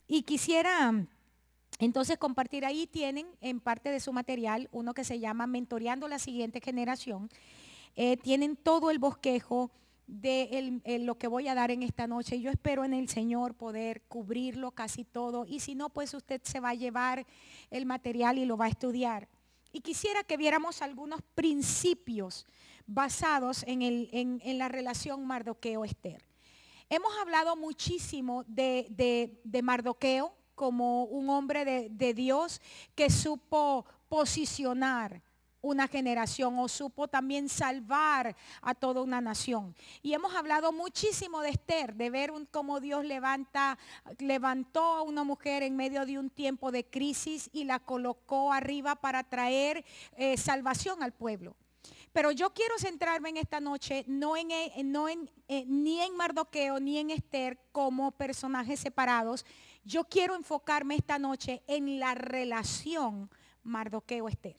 Y quisiera entonces compartir, ahí tienen en parte de su material uno que se llama Mentoreando la siguiente generación. Tienen todo el bosquejo de lo que voy a dar en esta noche. Yo espero en el Señor poder cubrirlo casi todo, y si no, pues usted se va a llevar el material y lo va a estudiar. Y quisiera que viéramos algunos principios basados en la relación Mardoqueo-Ester. Hemos hablado muchísimo de Mardoqueo como un hombre de Dios que supo posicionar una generación, o supo también salvar a toda una nación. Y hemos hablado muchísimo de Ester, de ver cómo Dios levantó a una mujer en medio de un tiempo de crisis y la colocó arriba para traer salvación al pueblo. Pero yo quiero centrarme en esta noche ni en Mardoqueo ni en Ester como personajes separados. Yo quiero enfocarme esta noche en la relación Mardoqueo-Ester.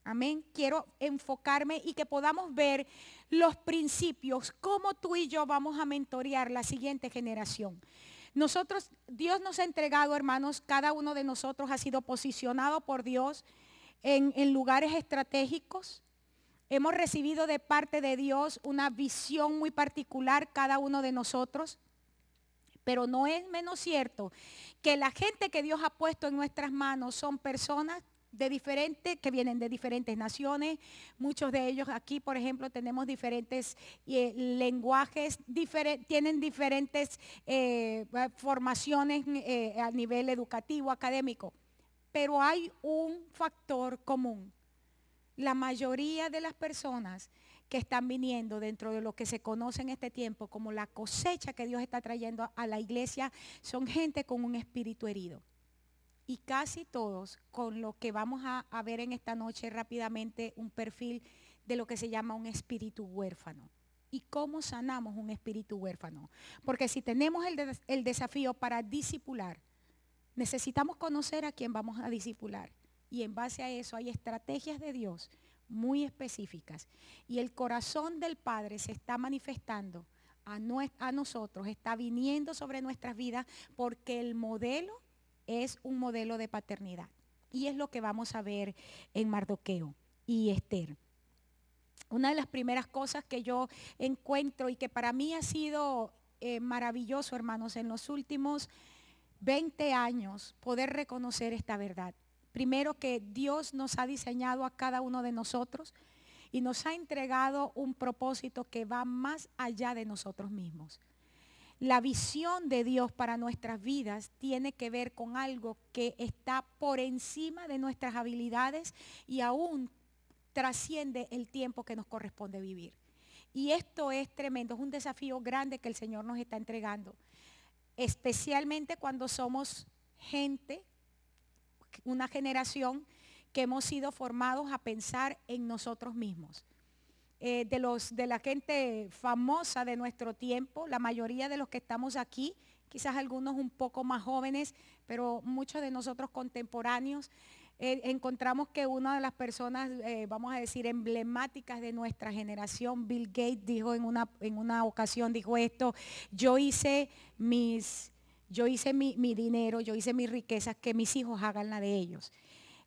Amén. Quiero enfocarme y que podamos ver los principios, cómo tú y yo vamos a mentorear la siguiente generación. Dios nos ha entregado, hermanos, cada uno de nosotros ha sido posicionado por Dios en lugares estratégicos. Hemos recibido de parte de Dios una visión muy particular cada uno de nosotros. Pero no es menos cierto que la gente que Dios ha puesto en nuestras manos son personas que vienen de diferentes naciones. Muchos de ellos aquí, por ejemplo, tenemos diferentes lenguajes, tienen diferentes formaciones a nivel educativo, académico. Pero hay un factor común. La mayoría de las personas que están viniendo dentro de lo que se conoce en este tiempo como la cosecha que Dios está trayendo a la iglesia son gente con un espíritu herido. Y casi todos, con lo que vamos a ver en esta noche rápidamente, un perfil de lo que se llama un espíritu huérfano. ¿Y cómo sanamos un espíritu huérfano? Porque si tenemos el desafío para discipular, necesitamos conocer a quién vamos a discipular. Y en base a eso hay estrategias de Dios muy específicas. Y el corazón del Padre se está manifestando a nosotros, está viniendo sobre nuestras vidas, porque el modelo es un modelo de paternidad. Y es lo que vamos a ver en Mardoqueo y Ester. Una de las primeras cosas que yo encuentro y que para mí ha sido maravilloso, hermanos, en los últimos 20 años, poder reconocer esta verdad. Primero, que Dios nos ha diseñado a cada uno de nosotros y nos ha entregado un propósito que va más allá de nosotros mismos. La visión de Dios para nuestras vidas tiene que ver con algo que está por encima de nuestras habilidades y aún trasciende el tiempo que nos corresponde vivir. Y esto es tremendo, es un desafío grande que el Señor nos está entregando, especialmente cuando somos gente, una generación que hemos sido formados a pensar en nosotros mismos. De la gente famosa de nuestro tiempo, la mayoría de los que estamos aquí, quizás algunos un poco más jóvenes, pero muchos de nosotros contemporáneos, encontramos que una de las personas, vamos a decir, emblemáticas de nuestra generación, Bill Gates, dijo en una ocasión, dijo esto: yo hice mi dinero, yo hice mis riquezas, que mis hijos hagan la de ellos.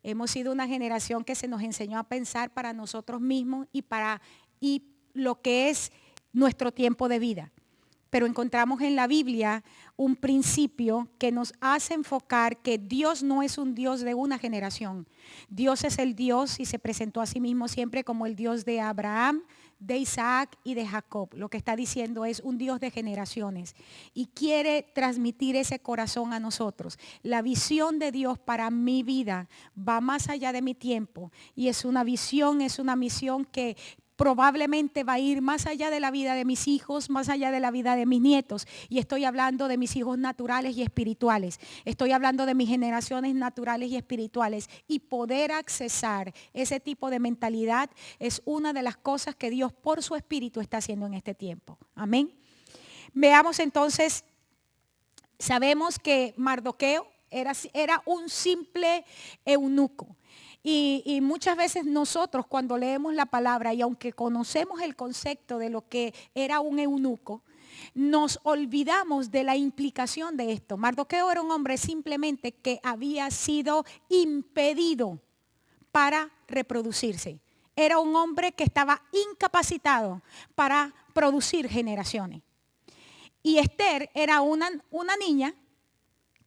Hemos sido una generación que se nos enseñó a pensar para nosotros mismos y lo que es nuestro tiempo de vida. Pero encontramos en la Biblia un principio que nos hace enfocar que Dios no es un Dios de una generación. Dios es el Dios, y se presentó a sí mismo siempre como el Dios de Abraham, de Isaac y de Jacob. Lo que está diciendo es un Dios de generaciones y quiere transmitir ese corazón a nosotros. La visión de Dios para mi vida va más allá de mi tiempo y es una misión que probablemente va a ir más allá de la vida de mis hijos, más allá de la vida de mis nietos. Y estoy hablando de mis hijos naturales y espirituales. Estoy hablando de mis generaciones naturales y espirituales. Y poder accesar ese tipo de mentalidad es una de las cosas que Dios por su Espíritu está haciendo en este tiempo. Amén. Veamos entonces, sabemos que Mardoqueo era un simple eunuco. Y muchas veces nosotros, cuando leemos la palabra y aunque conocemos el concepto de lo que era un eunuco, nos olvidamos de la implicación de esto. Mardoqueo era un hombre simplemente que había sido impedido para reproducirse. Era un hombre que estaba incapacitado para producir generaciones. Y Esther era una niña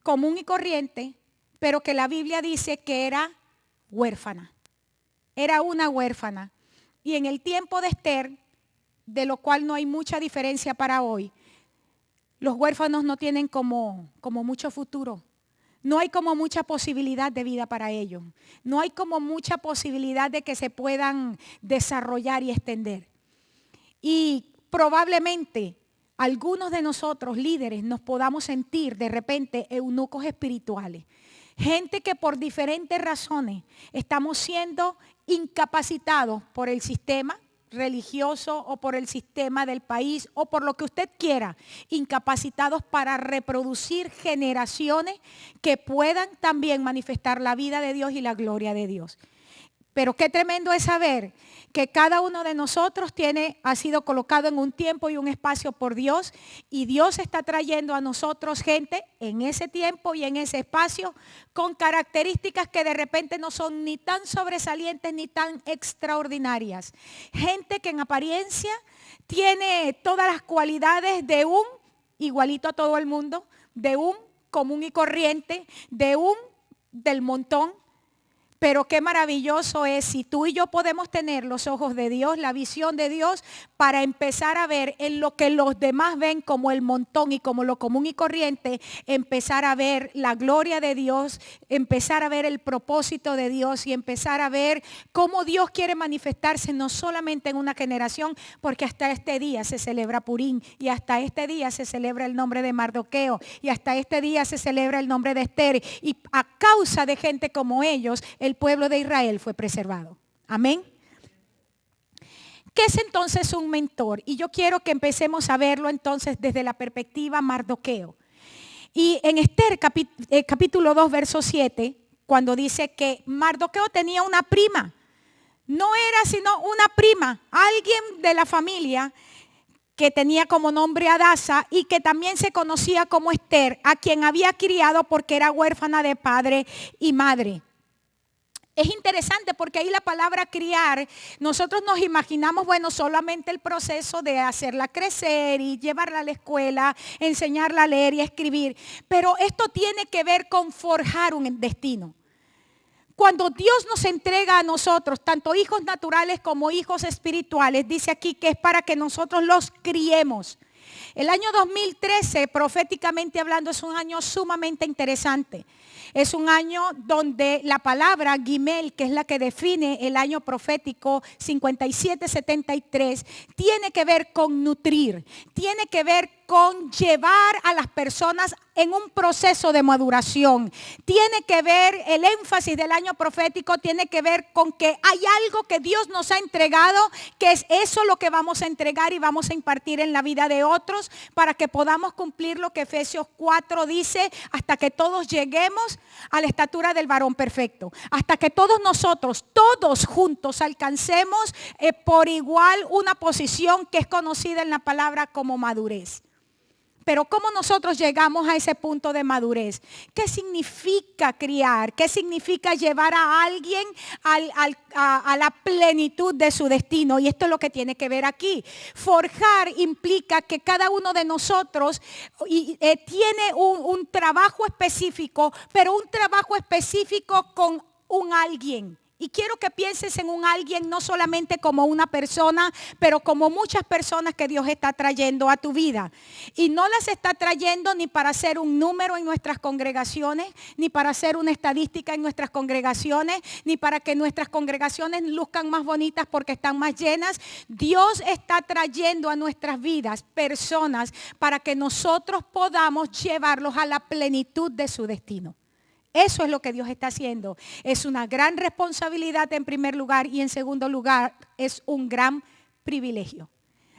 común y corriente, pero que la Biblia dice que era huérfana. Era una huérfana. Y en el tiempo de Esther, de lo cual no hay mucha diferencia para hoy, los huérfanos no tienen como mucho futuro. No hay como mucha posibilidad de vida para ellos. No hay como mucha posibilidad de que se puedan desarrollar y extender. Y probablemente algunos de nosotros, líderes, nos podamos sentir de repente eunucos espirituales. Gente que por diferentes razones estamos siendo incapacitados por el sistema religioso o por el sistema del país o por lo que usted quiera, incapacitados para reproducir generaciones que puedan también manifestar la vida de Dios y la gloria de Dios. Pero qué tremendo es saber que cada uno de nosotros ha sido colocado en un tiempo y un espacio por Dios, y Dios está trayendo a nosotros gente en ese tiempo y en ese espacio con características que de repente no son ni tan sobresalientes ni tan extraordinarias. Gente que en apariencia tiene todas las cualidades de un igualito a todo el mundo, de un común y corriente, del montón. Pero qué maravilloso es si tú y yo podemos tener los ojos de Dios, la visión de Dios, para empezar a ver en lo que los demás ven como el montón y como lo común y corriente, empezar a ver la gloria de Dios, empezar a ver el propósito de Dios y empezar a ver cómo Dios quiere manifestarse no solamente en una generación, porque hasta este día se celebra Purim y hasta este día se celebra el nombre de Mardoqueo y hasta este día se celebra el nombre de Esther, y a causa de gente como ellos, el pueblo de Israel fue preservado. Amén. ¿Qué es entonces un mentor? Y yo quiero que empecemos a verlo entonces desde la perspectiva Mardoqueo. Y en Esther capítulo 2, verso 7, cuando dice que Mardoqueo tenía una prima, no era sino una prima, alguien de la familia que tenía como nombre Adasa y que también se conocía como Esther, a quien había criado porque era huérfana de padre y madre. Es interesante porque ahí la palabra criar, nosotros nos imaginamos, bueno, solamente el proceso de hacerla crecer y llevarla a la escuela, enseñarla a leer y a escribir. Pero esto tiene que ver con forjar un destino. Cuando Dios nos entrega a nosotros, tanto hijos naturales como hijos espirituales, dice aquí que es para que nosotros los criemos. El año 2013, proféticamente hablando, es un año sumamente interesante. Es un año donde la palabra Gimel, que es la que define el año profético 57-73, tiene que ver con nutrir, tiene que ver con llevar a las personas en un proceso de maduración. Tiene que ver, el énfasis del año profético tiene que ver con que hay algo que Dios nos ha entregado, que es eso lo que vamos a entregar y vamos a impartir en la vida de otros para que podamos cumplir lo que Efesios 4 dice, hasta que todos lleguemos a la estatura del varón perfecto. Hasta que todos nosotros, todos juntos alcancemos por igual una posición que es conocida en la palabra como madurez. Pero ¿cómo nosotros llegamos a ese punto de madurez? ¿Qué significa criar? ¿Qué significa llevar a alguien a la plenitud de su destino? Y esto es lo que tiene que ver aquí. Forjar implica que cada uno de nosotros tiene un trabajo específico, pero un trabajo específico con un alguien. Y quiero que pienses en un alguien no solamente como una persona, pero como muchas personas que Dios está trayendo a tu vida. Y no las está trayendo ni para hacer un número en nuestras congregaciones, ni para hacer una estadística en nuestras congregaciones, ni para que nuestras congregaciones luzcan más bonitas porque están más llenas. Dios está trayendo a nuestras vidas personas para que nosotros podamos llevarlos a la plenitud de su destino. Eso es lo que Dios está haciendo. Es una gran responsabilidad en primer lugar y en segundo lugar es un gran privilegio.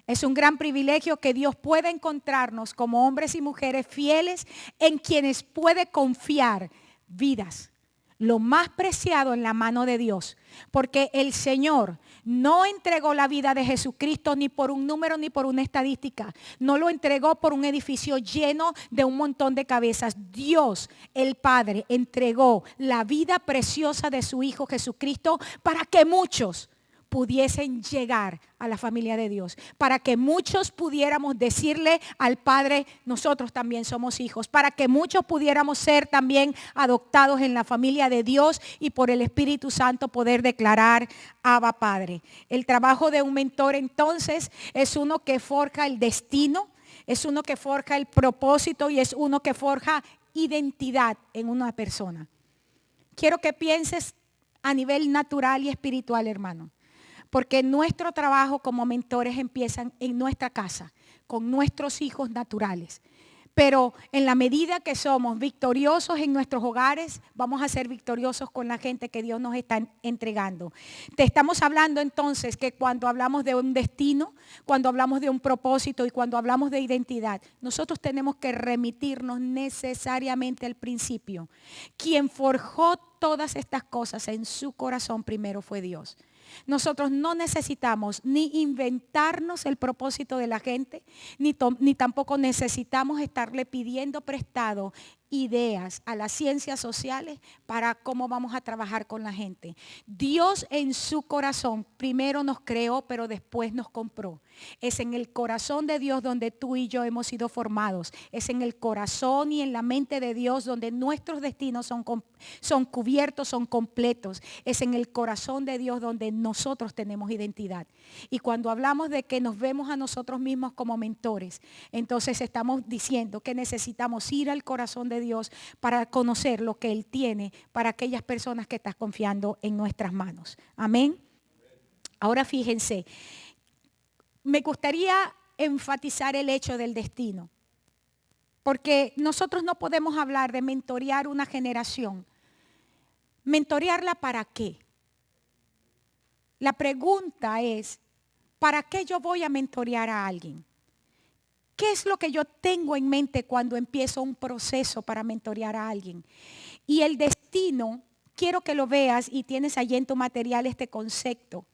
Es un gran privilegio que Dios pueda encontrarnos como hombres y mujeres fieles en quienes puede confiar vidas. lo más preciado en la mano de Dios. Porque el Señor no entregó la vida de Jesucristo ni por un número ni por una estadística. No lo entregó por un edificio lleno de un montón de cabezas. Dios, el Padre, entregó la vida preciosa de su Hijo Jesucristo para que muchos pudiesen llegar a la familia de Dios, para que muchos pudiéramos decirle al Padre, nosotros también somos hijos, para que muchos pudiéramos ser también adoptados en la familia de Dios y por el Espíritu Santo poder declarar Abba Padre. El trabajo de un mentor entonces es uno que forja el destino, es uno que forja el propósito y es uno que forja identidad en una persona. Quiero que pienses a nivel natural y espiritual, hermano. Porque nuestro trabajo como mentores empieza en nuestra casa, con nuestros hijos naturales. Pero en la medida que somos victoriosos en nuestros hogares, vamos a ser victoriosos con la gente que Dios nos está entregando. Te estamos hablando entonces que cuando hablamos de un destino, cuando hablamos de un propósito y cuando hablamos de identidad, nosotros tenemos que remitirnos necesariamente al principio. Quien forjó todas estas cosas en su corazón primero fue Dios. Nosotros no necesitamos ni inventarnos el propósito de la gente, ni tampoco necesitamos estarle pidiendo prestado ideas a las ciencias sociales para cómo vamos a trabajar con la gente. Dios en su corazón primero nos creó, pero después nos compró. Es en el corazón de Dios donde tú y yo hemos sido formados. Es en el corazón y en la mente de Dios donde nuestros destinos son cubiertos, son completos. Es en el corazón de Dios donde nosotros tenemos identidad. Y cuando hablamos de que nos vemos a nosotros mismos como mentores, entonces estamos diciendo que necesitamos ir al corazón de Dios para conocer lo que Él tiene para aquellas personas que están confiando en nuestras manos. Amén. Ahora fíjense, me gustaría enfatizar el hecho del destino, porque nosotros no podemos hablar de mentorear una generación. ¿Mentorearla para qué? La pregunta es, ¿para qué yo voy a mentorear a alguien? ¿Qué es lo que yo tengo en mente cuando empiezo un proceso para mentorear a alguien? Y el destino, quiero que lo veas y tienes allí en tu material este concepto.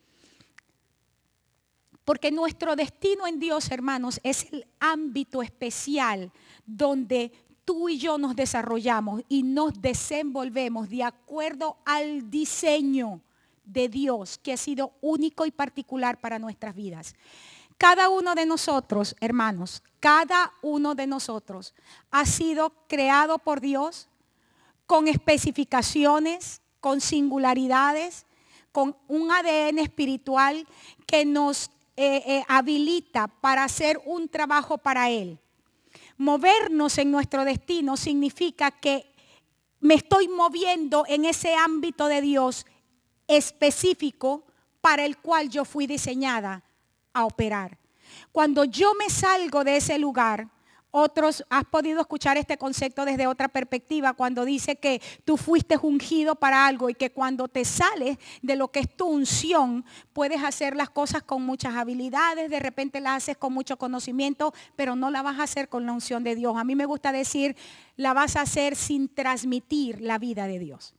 Porque nuestro destino en Dios, hermanos, es el ámbito especial donde tú y yo nos desarrollamos y nos desenvolvemos de acuerdo al diseño de Dios que ha sido único y particular para nuestras vidas. Cada uno de nosotros, hermanos, cada uno de nosotros ha sido creado por Dios con especificaciones, con singularidades, con un ADN espiritual que nos habilita para hacer un trabajo para Él. Movernos en nuestro destino significa que me estoy moviendo en ese ámbito de Dios específico para el cual yo fui diseñada a operar. Cuando yo me salgo de ese lugar, has podido escuchar este concepto desde otra perspectiva, cuando dice que tú fuiste ungido para algo y que cuando te sales de lo que es tu unción, puedes hacer las cosas con muchas habilidades, de repente las haces con mucho conocimiento, pero no la vas a hacer con la unción de Dios. A mí me gusta decir, la vas a hacer sin transmitir la vida de Dios.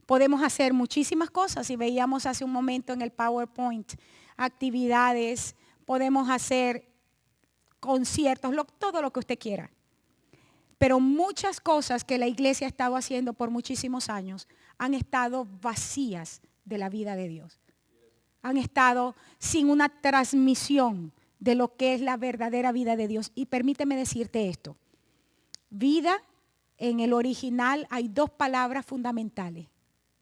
Podemos hacer muchísimas cosas y veíamos hace un momento en el PowerPoint actividades, podemos hacer conciertos, todo lo que usted quiera. Pero muchas cosas que la iglesia ha estado haciendo por muchísimos años han estado vacías de la vida de Dios. Han estado sin una transmisión de lo que es la verdadera vida de Dios. Y permíteme decirte esto. Vida, en el original hay dos palabras fundamentales.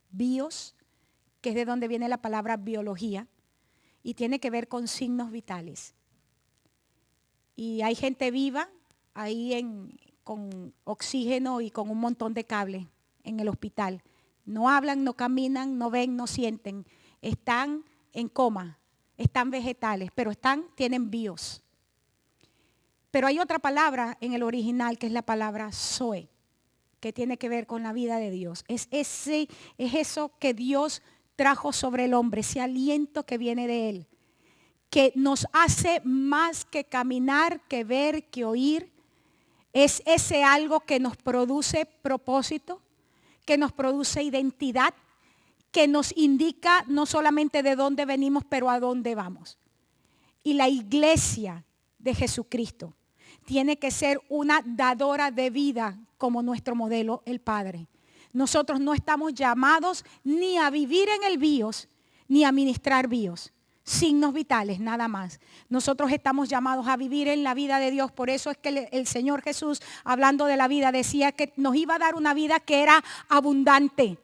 Bios, que es de donde viene la palabra biología, y tiene que ver con signos vitales. Y hay gente viva ahí con oxígeno y con un montón de cables en el hospital. No hablan, no caminan, no ven, no sienten. Están en coma, están vegetales, pero tienen bios. Pero hay otra palabra en el original que es la palabra zoe, que tiene que ver con la vida de Dios. Es eso que Dios trajo sobre el hombre, ese aliento que viene de Él, que nos hace más que caminar, que ver, que oír. Es ese algo que nos produce propósito, que nos produce identidad, que nos indica no solamente de dónde venimos, pero a dónde vamos. Y la iglesia de Jesucristo tiene que ser una dadora de vida como nuestro modelo, el Padre. Nosotros no estamos llamados ni a vivir en el bios, ni a ministrar bios. Signos vitales, nada más. Nosotros estamos llamados a vivir en la vida de Dios. Por eso es que el Señor Jesús, hablando de la vida, decía que nos iba a dar una vida que era abundante.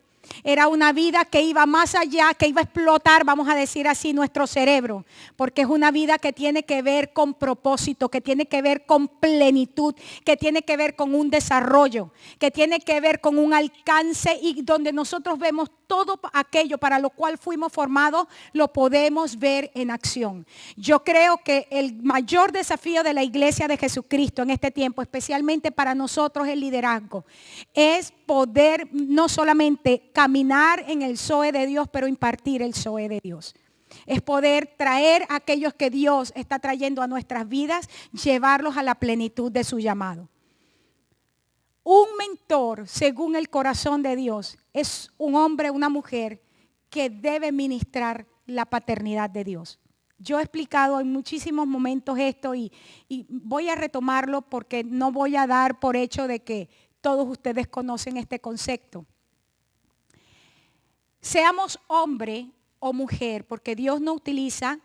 Era una vida que iba más allá, que iba a explotar, vamos a decir así, nuestro cerebro. Porque es una vida que tiene que ver con propósito, que tiene que ver con plenitud, que tiene que ver con un desarrollo, que tiene que ver con un alcance y donde nosotros vemos todo aquello para lo cual fuimos formados, lo podemos ver en acción. Yo creo que el mayor desafío de la iglesia de Jesucristo en este tiempo, especialmente para nosotros el liderazgo, es poder no solamente caminar en el Zoe de Dios, pero impartir el Zoe de Dios. Es poder traer a aquellos que Dios está trayendo a nuestras vidas, llevarlos a la plenitud de su llamado. Un mentor, según el corazón de Dios, es un hombre, una mujer que debe ministrar la paternidad de Dios. Yo he explicado en muchísimos momentos esto y voy a retomarlo porque no voy a dar por hecho de que todos ustedes conocen este concepto. Seamos hombre o mujer, porque Dios no utiliza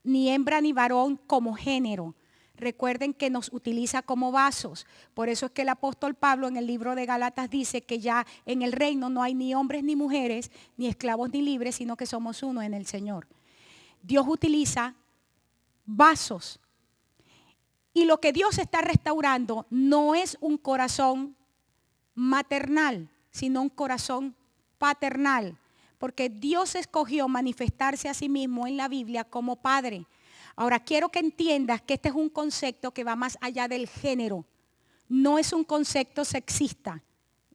ni hembra ni varón como género. Recuerden que nos utiliza como vasos. Por eso es que el apóstol Pablo en el libro de Gálatas dice que ya en el reino no hay ni hombres ni mujeres, ni esclavos ni libres, sino que somos uno en el Señor. Dios utiliza vasos. Y lo que Dios está restaurando no es un corazón maternal, sino un corazón paternal. Porque Dios escogió manifestarse a sí mismo en la Biblia como Padre. Ahora, quiero que entiendas que este es un concepto que va más allá del género. No es un concepto sexista.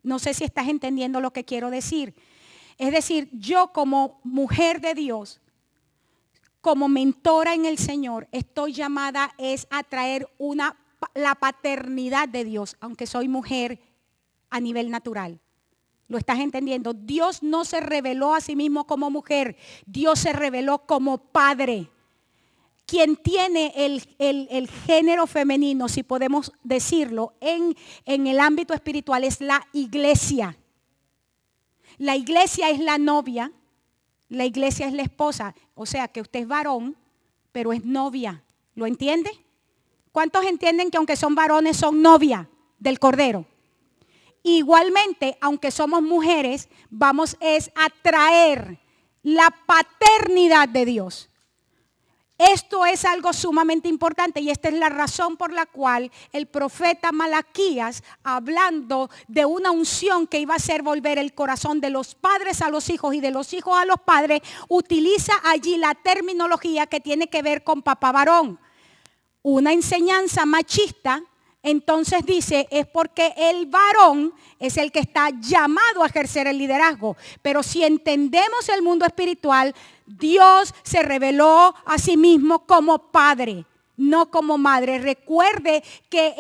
No sé si estás entendiendo lo que quiero decir. Es decir, yo como mujer de Dios, como mentora en el Señor, estoy llamada es a traer la paternidad de Dios, aunque soy mujer a nivel natural. ¿Lo estás entendiendo? Dios no se reveló a sí mismo como mujer. Dios se reveló como Padre. Quien tiene el género femenino, si podemos decirlo, en el ámbito espiritual es la iglesia. La iglesia es la novia, la iglesia es la esposa. O sea que usted es varón, pero es novia. ¿Lo entiende? ¿Cuántos entienden que aunque son varones son novia del Cordero? Igualmente, aunque somos mujeres, vamos a traer la paternidad de Dios. Esto es algo sumamente importante y esta es la razón por la cual el profeta Malaquías, hablando de una unción que iba a hacer volver el corazón de los padres a los hijos y de los hijos a los padres, utiliza allí la terminología que tiene que ver con papá varón. Una enseñanza machista. Entonces dice, es porque el varón es el que está llamado a ejercer el liderazgo. Pero si entendemos el mundo espiritual, Dios se reveló a sí mismo como Padre, no como madre. Recuerde que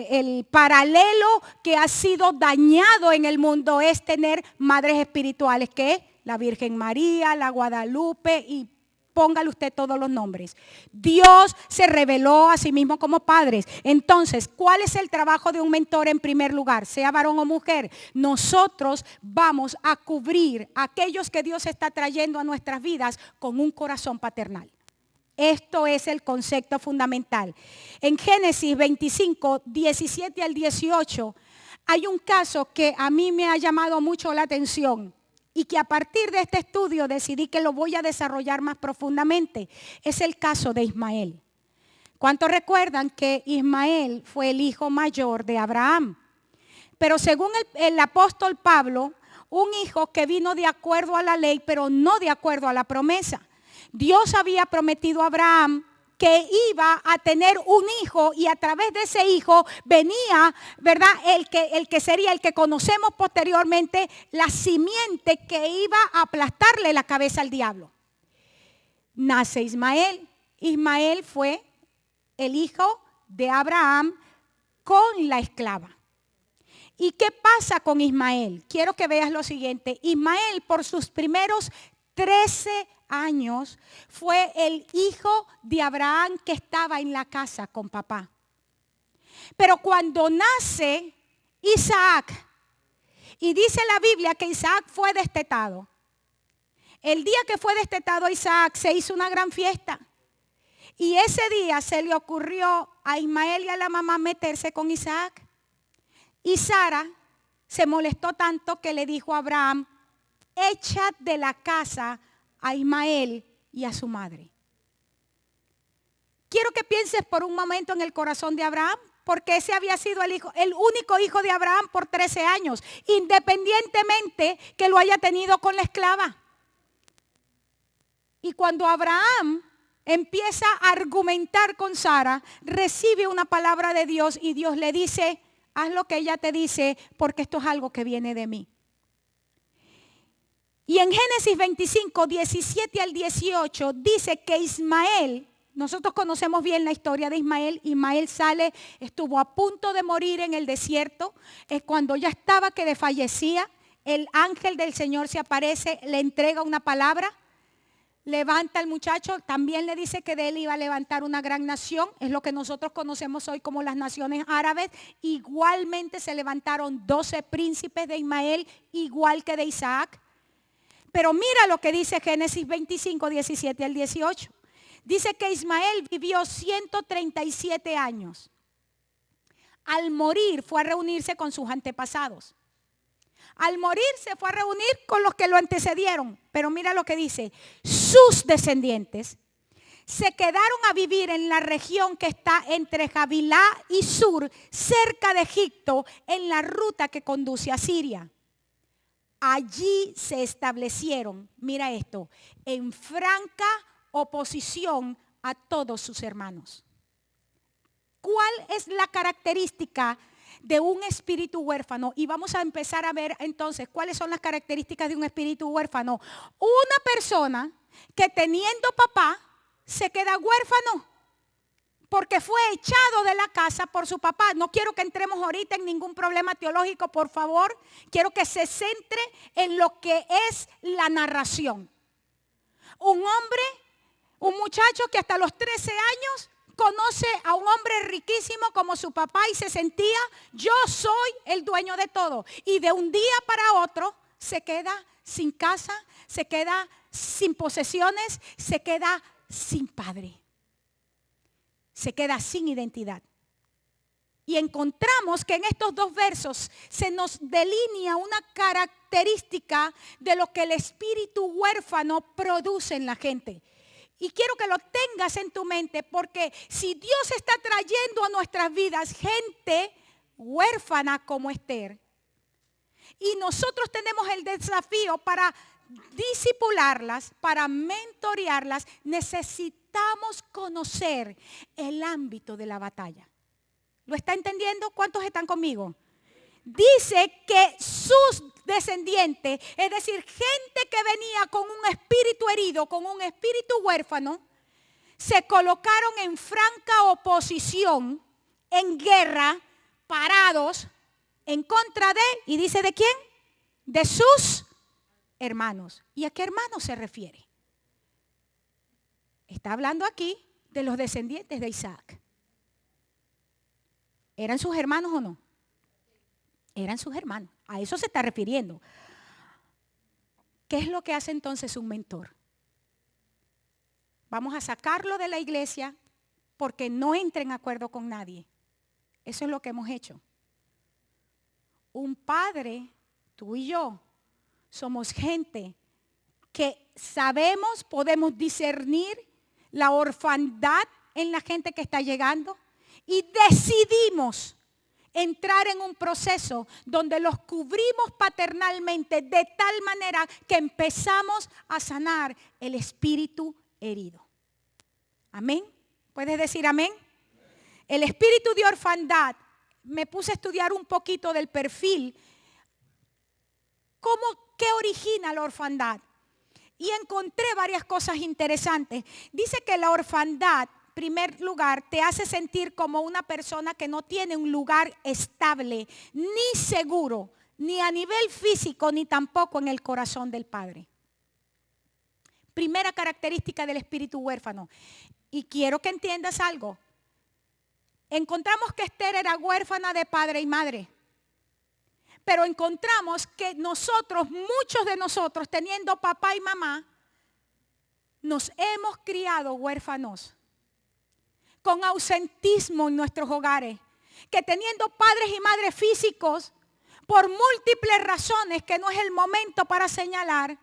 el paralelo que ha sido dañado en el mundo es tener madres espirituales, que es la Virgen María, la Guadalupe y póngale usted todos los nombres. Dios se reveló a sí mismo como padres. Entonces, ¿cuál es el trabajo de un mentor en primer lugar? Sea varón o mujer. Nosotros vamos a cubrir a aquellos que Dios está trayendo a nuestras vidas con un corazón paternal. Esto es el concepto fundamental. En Génesis 25, 17 al 18, hay un caso que a mí me ha llamado mucho la atención. Y que a partir de este estudio decidí que lo voy a desarrollar más profundamente. Es el caso de Ismael. ¿Cuántos recuerdan que Ismael fue el hijo mayor de Abraham? Pero según el apóstol Pablo, un hijo que vino de acuerdo a la ley, pero no de acuerdo a la promesa. Dios había prometido a Abraham que iba a tener un hijo y a través de ese hijo venía, ¿verdad? El que sería el que conocemos posteriormente, la simiente que iba a aplastarle la cabeza al diablo. Nace Ismael. Ismael fue el hijo de Abraham con la esclava. ¿Y qué pasa con Ismael? Quiero que veas lo siguiente. Ismael, por sus primeros 13 años, fue el hijo de Abraham que estaba en la casa con papá. Pero cuando nace Isaac, y dice la Biblia que Isaac fue destetado. El día que fue destetado Isaac se hizo una gran fiesta. Y ese día se le ocurrió a Ismael y a la mamá meterse con Isaac. Y Sara se molestó tanto que le dijo a Abraham, echa de la casa a Ismael y a su madre. Quiero que pienses por un momento en el corazón de Abraham, porque ese había sido el único hijo de Abraham por 13 años, independientemente que lo haya tenido con la esclava. Y cuando Abraham empieza a argumentar con Sara, recibe una palabra de Dios y Dios le dice, haz lo que ella te dice, porque esto es algo que viene de mí. Y en Génesis 25, 17 al 18, dice que Ismael, nosotros conocemos bien la historia de Ismael. Ismael sale, estuvo a punto de morir en el desierto. Es cuando ya estaba que desfallecía, el ángel del Señor se aparece, le entrega una palabra. Levanta al muchacho, también le dice que de él iba a levantar una gran nación, es lo que nosotros conocemos hoy como las naciones árabes. Igualmente se levantaron 12 príncipes de Ismael, igual que de Isaac. Pero mira lo que dice Génesis 25, 17 al 18. Dice que Ismael vivió 137 años. Al morir fue a reunirse con sus antepasados. Al morir se fue a reunir con los que lo antecedieron. Pero mira lo que dice. Sus descendientes se quedaron a vivir en la región que está entre Javilá y Sur, cerca de Egipto, en la ruta que conduce a Siria. Allí se establecieron, mira esto, en franca oposición a todos sus hermanos. ¿Cuál es la característica de un espíritu huérfano? Y vamos a empezar a ver entonces cuáles son las características de un espíritu huérfano. Una persona que teniendo papá se queda huérfano porque fue echado de la casa por su papá. No quiero que entremos ahorita en ningún problema teológico, por favor. Quiero que se centre en lo que es la narración. Un hombre, un muchacho que hasta los 13 años conoce a un hombre riquísimo como su papá y se sentía, yo soy el dueño de todo. Y de un día para otro se queda sin casa, se queda sin posesiones, se queda sin padre. Se queda sin identidad. Y encontramos que en estos dos versos se nos delinea una característica de lo que el espíritu huérfano produce en la gente. Y quiero que lo tengas en tu mente, porque si Dios está trayendo a nuestras vidas gente huérfana como Esther, y nosotros tenemos el desafío para discipularlas, para mentorearlas, necesitamos conocer el ámbito de la batalla. ¿Lo está entendiendo? ¿Cuántos están conmigo? Dice que sus descendientes, es decir, gente que venía con un espíritu herido, con un espíritu huérfano, se colocaron en franca oposición, en guerra, parados, en contra de, y dice de quién, de sus hermanos. ¿Y a qué hermanos se refiere? Está hablando aquí de los descendientes de Isaac. ¿Eran sus hermanos o no? Eran sus hermanos. A eso se está refiriendo. ¿Qué es lo que hace entonces un mentor? Vamos a sacarlo de la iglesia porque no entra en acuerdo con nadie. Eso es lo que hemos hecho. Un padre, tú y yo, somos gente que sabemos, podemos discernir la orfandad en la gente que está llegando y decidimos entrar en un proceso donde los cubrimos paternalmente de tal manera que empezamos a sanar el espíritu herido. Amén. ¿Puedes decir amén? El espíritu de orfandad, me puse a estudiar un poquito del perfil. ¿Qué origina la orfandad? Y encontré varias cosas interesantes. Dice que la orfandad primer lugar, te hace sentir como una persona que no tiene un lugar estable, ni seguro, ni a nivel físico, ni tampoco en el corazón del Padre. Primera característica del espíritu huérfano. Y quiero que entiendas algo. Encontramos que Esther era huérfana de padre y madre. Pero encontramos que nosotros, muchos de nosotros, teniendo papá y mamá, nos hemos criado huérfanos, con ausentismo en nuestros hogares, que teniendo padres y madres físicos, por múltiples razones que no es el momento para señalar,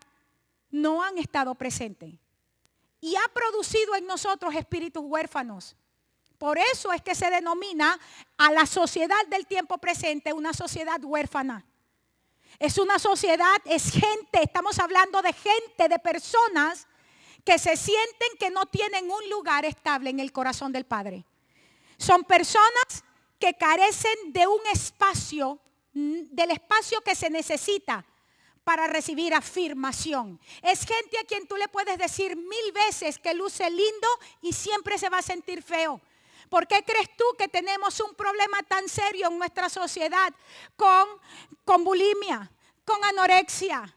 no han estado presentes. Y ha producido en nosotros espíritus huérfanos. Por eso es que se denomina a la sociedad del tiempo presente una sociedad huérfana. Es una sociedad, es gente, estamos hablando de gente, de personas que se sienten que no tienen un lugar estable en el corazón del Padre. Son personas que carecen de un espacio, del espacio que se necesita para recibir afirmación. Es gente a quien tú le puedes decir 1000 veces que luce lindo y siempre se va a sentir feo. ¿Por qué crees tú que tenemos un problema tan serio en nuestra sociedad con bulimia, con anorexia?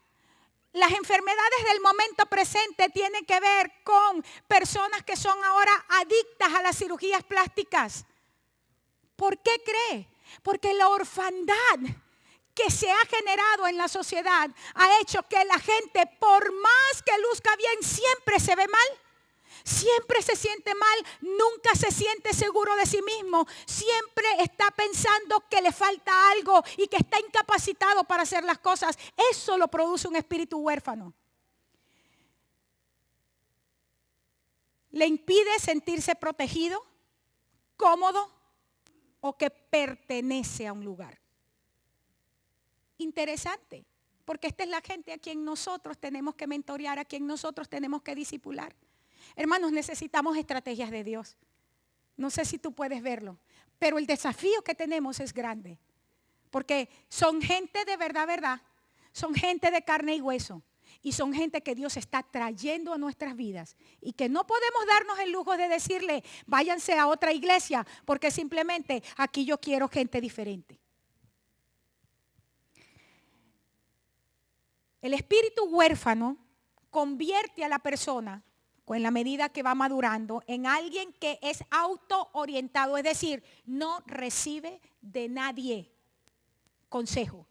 Las enfermedades del momento presente tienen que ver con personas que son ahora adictas a las cirugías plásticas. ¿Por qué cree? Porque la orfandad que se ha generado en la sociedad ha hecho que la gente, por más que luzca bien, siempre se ve mal. Siempre se siente mal, nunca se siente seguro de sí mismo, siempre está pensando que le falta algo y que está incapacitado para hacer las cosas. Eso lo produce un espíritu huérfano. Le impide sentirse protegido, cómodo o que pertenece a un lugar. Interesante, porque esta es la gente a quien nosotros tenemos que mentorear, a quien nosotros tenemos que discipular. Hermanos, necesitamos estrategias de Dios. No sé si tú puedes verlo, pero el desafío que tenemos es grande. Porque son gente de verdad, son gente de carne y hueso. Y son gente que Dios está trayendo a nuestras vidas. Y que no podemos darnos el lujo de decirle, váyanse a otra iglesia, porque simplemente aquí yo quiero gente diferente. El espíritu huérfano convierte a la persona, en la medida que va madurando, en alguien que es autoorientado, es decir, no recibe de nadie consejo.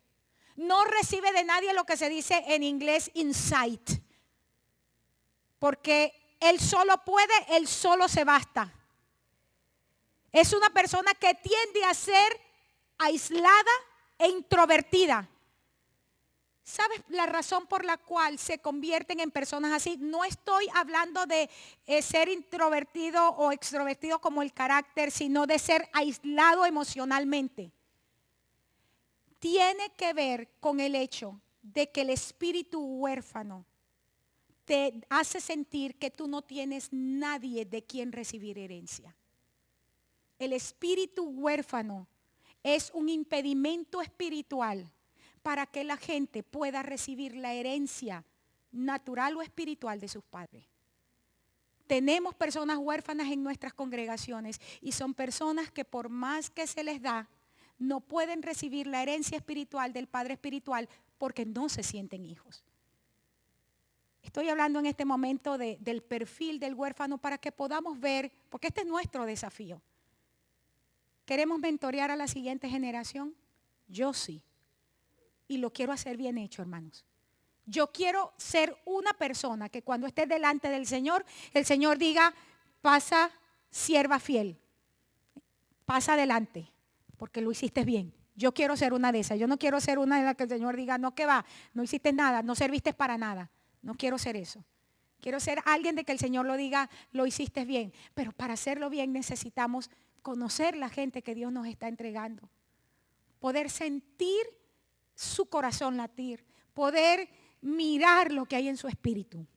No recibe de nadie lo que se dice en inglés insight. Porque él solo puede, él solo se basta. Es una persona que tiende a ser aislada e introvertida. ¿Sabes la razón por la cual se convierten en personas así? No estoy hablando de ser introvertido o extrovertido como el carácter, sino de ser aislado emocionalmente. Tiene que ver con el hecho de que el espíritu huérfano te hace sentir que tú no tienes nadie de quien recibir herencia. El espíritu huérfano es un impedimento espiritual para que la gente pueda recibir la herencia natural o espiritual de sus padres. Tenemos personas huérfanas en nuestras congregaciones y son personas que por más que se les da, no pueden recibir la herencia espiritual del Padre espiritual porque no se sienten hijos. Estoy hablando en este momento del perfil del huérfano para que podamos ver, porque este es nuestro desafío. ¿Queremos mentorear a la siguiente generación? Yo sí. Y lo quiero hacer bien hecho, hermanos. Yo quiero ser una persona que cuando esté delante del Señor, el Señor diga, pasa, sierva fiel. Pasa adelante, porque lo hiciste bien. Yo quiero ser una de esas. Yo no quiero ser una de las que el Señor diga, no, que va, no hiciste nada, no serviste para nada. No quiero ser eso. Quiero ser alguien de que el Señor lo diga, lo hiciste bien. Pero para hacerlo bien necesitamos conocer la gente que Dios nos está entregando. Poder sentir su corazón latir, poder mirar lo que hay en su espíritu.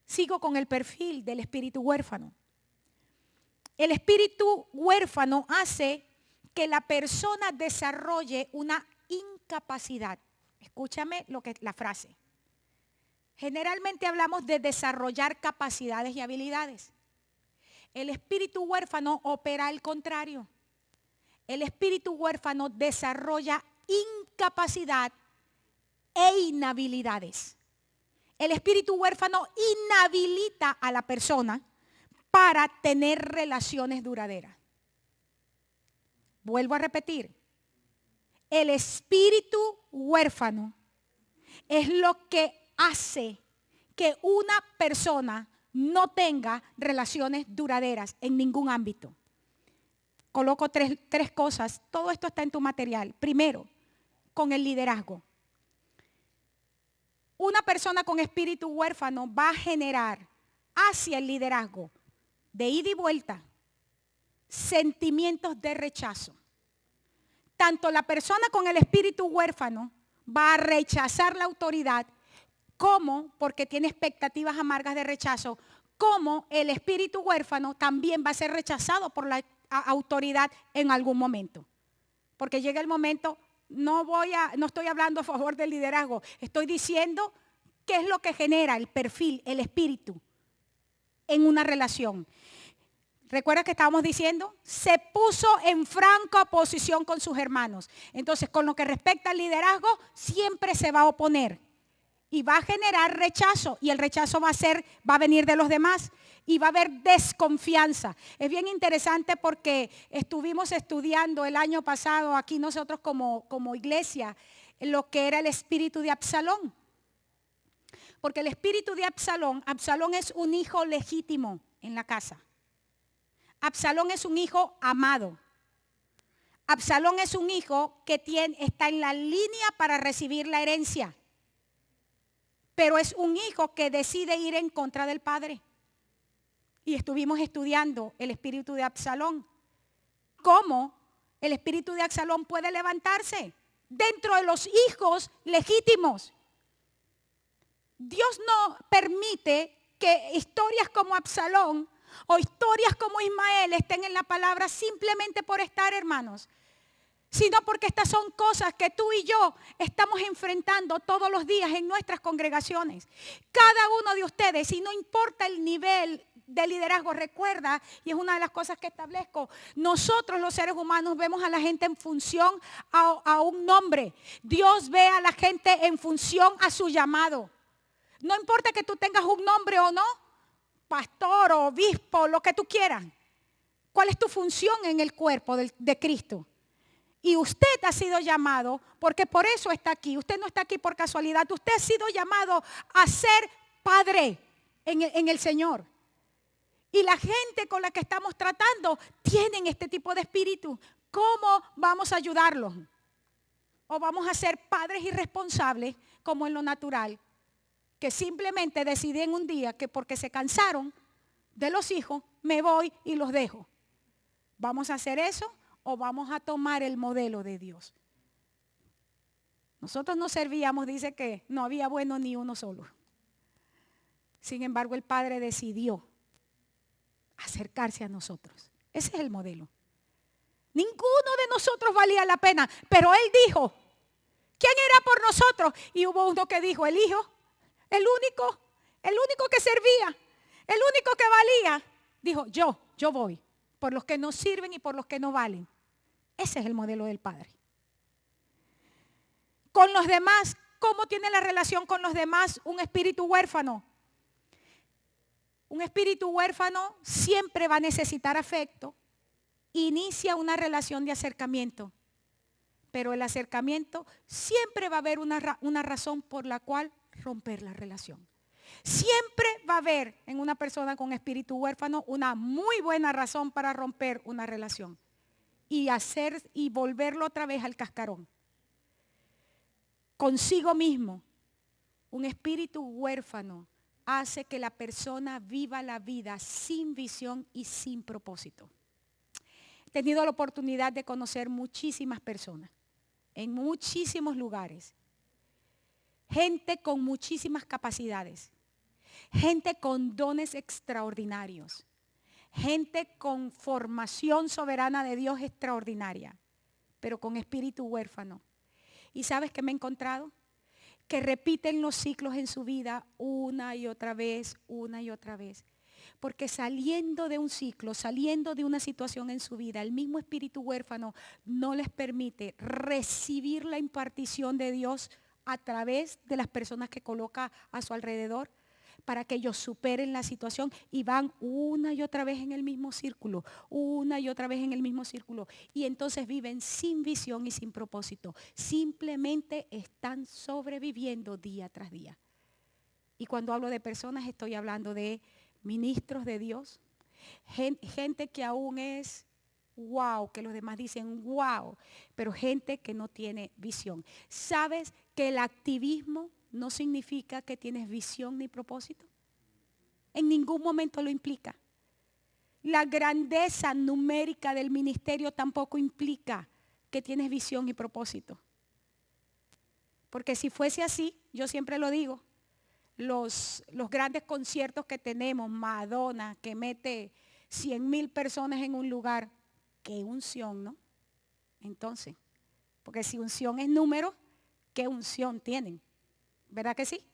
Sigo con el perfil del espíritu huérfano. El espíritu huérfano hace que la persona desarrolle una incapacidad. Escúchame la frase. Generalmente hablamos de desarrollar capacidades y habilidades. El espíritu huérfano opera al contrario. El espíritu huérfano desarrolla incapacidad e inhabilidades. El espíritu huérfano inhabilita a la persona para tener relaciones duraderas. Vuelvo a repetir. El espíritu huérfano es lo que hace que una persona no tenga relaciones duraderas en ningún ámbito. Coloco tres cosas. Todo esto está en tu material. Primero, con el liderazgo. Una persona con espíritu huérfano va a generar hacia el liderazgo de ida y vuelta sentimientos de rechazo. Tanto la persona con el espíritu huérfano va a rechazar la autoridad, como porque tiene expectativas amargas de rechazo, como el espíritu huérfano también va a ser rechazado por la autoridad en algún momento. Porque llega el momento, no estoy hablando a favor del liderazgo, estoy diciendo qué es lo que genera el perfil, el espíritu en una relación. ¿Recuerda que estábamos diciendo? Se puso en franca oposición con sus hermanos. Entonces, con lo que respecta al liderazgo, siempre se va a oponer. Y va a generar rechazo. Y el rechazo va a venir de los demás. Y va a haber desconfianza. Es bien interesante porque estuvimos estudiando el año pasado aquí nosotros como iglesia lo que era el espíritu de Absalón. Porque el espíritu de Absalón es un hijo legítimo en la casa. Absalón es un hijo amado. Absalón es un hijo que está en la línea para recibir la herencia. Pero es un hijo que decide ir en contra del padre. Y estuvimos estudiando el espíritu de Absalón. ¿Cómo el espíritu de Absalón puede levantarse dentro de los hijos legítimos? Dios no permite que historias como Absalón o historias como Ismael estén en la palabra simplemente por estar, hermanos, sino porque estas son cosas que tú y yo estamos enfrentando todos los días en nuestras congregaciones. Cada uno de ustedes, y no importa el nivel de liderazgo, recuerda, y es una de las cosas que establezco, nosotros los seres humanos vemos a la gente en función a un nombre. Dios ve a la gente en función a su llamado. No importa que tú tengas un nombre o no, pastor o obispo, lo que tú quieras. ¿Cuál es tu función en el cuerpo de Cristo? Y usted ha sido llamado, porque por eso está aquí. Usted no está aquí por casualidad. Usted ha sido llamado a ser padre en el Señor. Y la gente con la que estamos tratando tienen este tipo de espíritu. ¿Cómo vamos a ayudarlos? ¿O vamos a ser padres irresponsables como en lo natural? Que simplemente deciden un día que porque se cansaron de los hijos, me voy y los dejo. ¿Vamos a hacer eso o vamos a tomar el modelo de Dios? Nosotros no servíamos, dice que no había bueno ni uno solo. Sin embargo, el Padre decidió acercarse a nosotros. Ese es el modelo. Ninguno de nosotros valía la pena, pero Él dijo, ¿quién era por nosotros? Y hubo uno que dijo, el Hijo. El único que servía, el único que valía, dijo, yo voy, por los que nos sirven y por los que no valen. Ese es el modelo del Padre. Con los demás, ¿cómo tiene la relación con los demás un espíritu huérfano? Un espíritu huérfano siempre va a necesitar afecto. Inicia una relación de acercamiento. Pero el acercamiento siempre va a haber una razón por la cual romper la relación. Siempre va a haber en una persona con espíritu huérfano una muy buena razón para romper una relación y volverlo otra vez al cascarón. Consigo mismo, un espíritu huérfano hace que la persona viva la vida sin visión y sin propósito. He tenido la oportunidad de conocer muchísimas personas en muchísimos lugares. Gente con muchísimas capacidades, gente con dones extraordinarios, gente con formación soberana de Dios extraordinaria, pero con espíritu huérfano. ¿Y sabes qué me he encontrado? que repiten los ciclos en su vida una y otra vez, una y otra vez. Porque saliendo de un ciclo, saliendo de una situación en su vida, el mismo espíritu huérfano no les permite recibir la impartición de Dios a través de las personas que coloca a su alrededor, para que ellos superen la situación y van una y otra vez en el mismo círculo, una y otra vez en el mismo círculo. Y entonces viven sin visión y sin propósito. Simplemente están sobreviviendo día tras día. Y cuando hablo de personas, estoy hablando de ministros de Dios, gente que aún es wow, que los demás dicen wow, pero gente que no tiene visión. ¿Sabes que el activismo no significa que tienes visión ni propósito? En ningún momento lo implica. La grandeza numérica del ministerio tampoco implica que tienes visión y propósito. Porque si fuese así, yo siempre lo digo, los grandes conciertos que tenemos, Madonna, que mete 100,000 personas en un lugar, qué unción, ¿no? Entonces, porque si unción es número, ¿qué unción tienen? ¿Verdad que sí?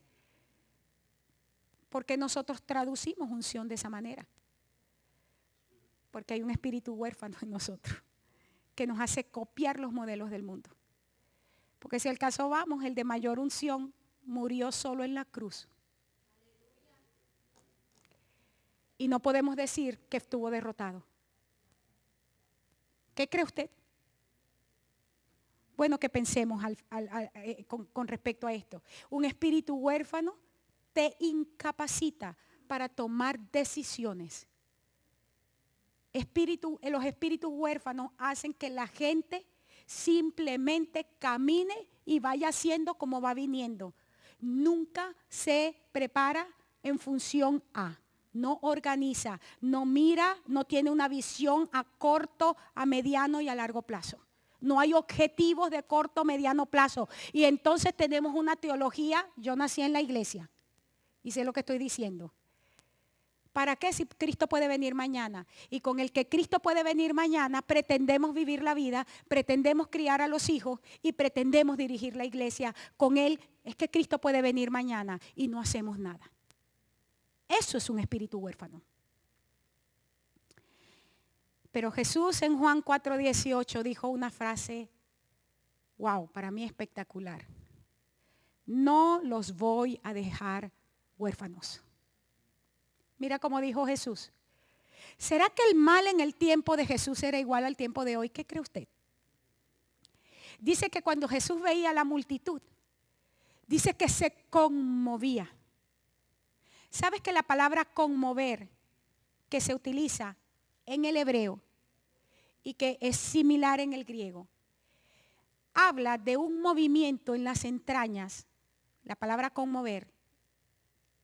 Porque nosotros traducimos unción de esa manera. Porque hay un espíritu huérfano en nosotros que nos hace copiar los modelos del mundo. Porque si al caso vamos, el de mayor unción murió solo en la cruz. Y no podemos decir que estuvo derrotado. ¿Qué cree usted? Bueno, que pensemos con respecto a esto. Un espíritu huérfano te incapacita para tomar decisiones. Los espíritus huérfanos hacen que la gente simplemente camine y vaya haciendo como va viniendo. Nunca se prepara en función a. No organiza, no mira, no tiene una visión a corto, a mediano y a largo plazo. No hay objetivos de corto, mediano plazo. Y entonces tenemos una teología, yo nací en la iglesia y sé lo que estoy diciendo. ¿Para qué si Cristo puede venir mañana? Y con el que Cristo puede venir mañana pretendemos vivir la vida, pretendemos criar a los hijos y pretendemos dirigir la iglesia. Con él es que Cristo puede venir mañana y no hacemos nada. Eso es un espíritu huérfano. Pero Jesús en Juan 4:18 dijo una frase, wow, para mí espectacular. No los voy a dejar huérfanos. Mira cómo dijo Jesús. ¿Será que el mal en el tiempo de Jesús era igual al tiempo de hoy? ¿Qué cree usted? Dice que cuando Jesús veía a la multitud, dice que se conmovía. ¿Sabes que la palabra conmover que se utiliza en el hebreo y que es similar en el griego, habla de un movimiento en las entrañas, la palabra conmover,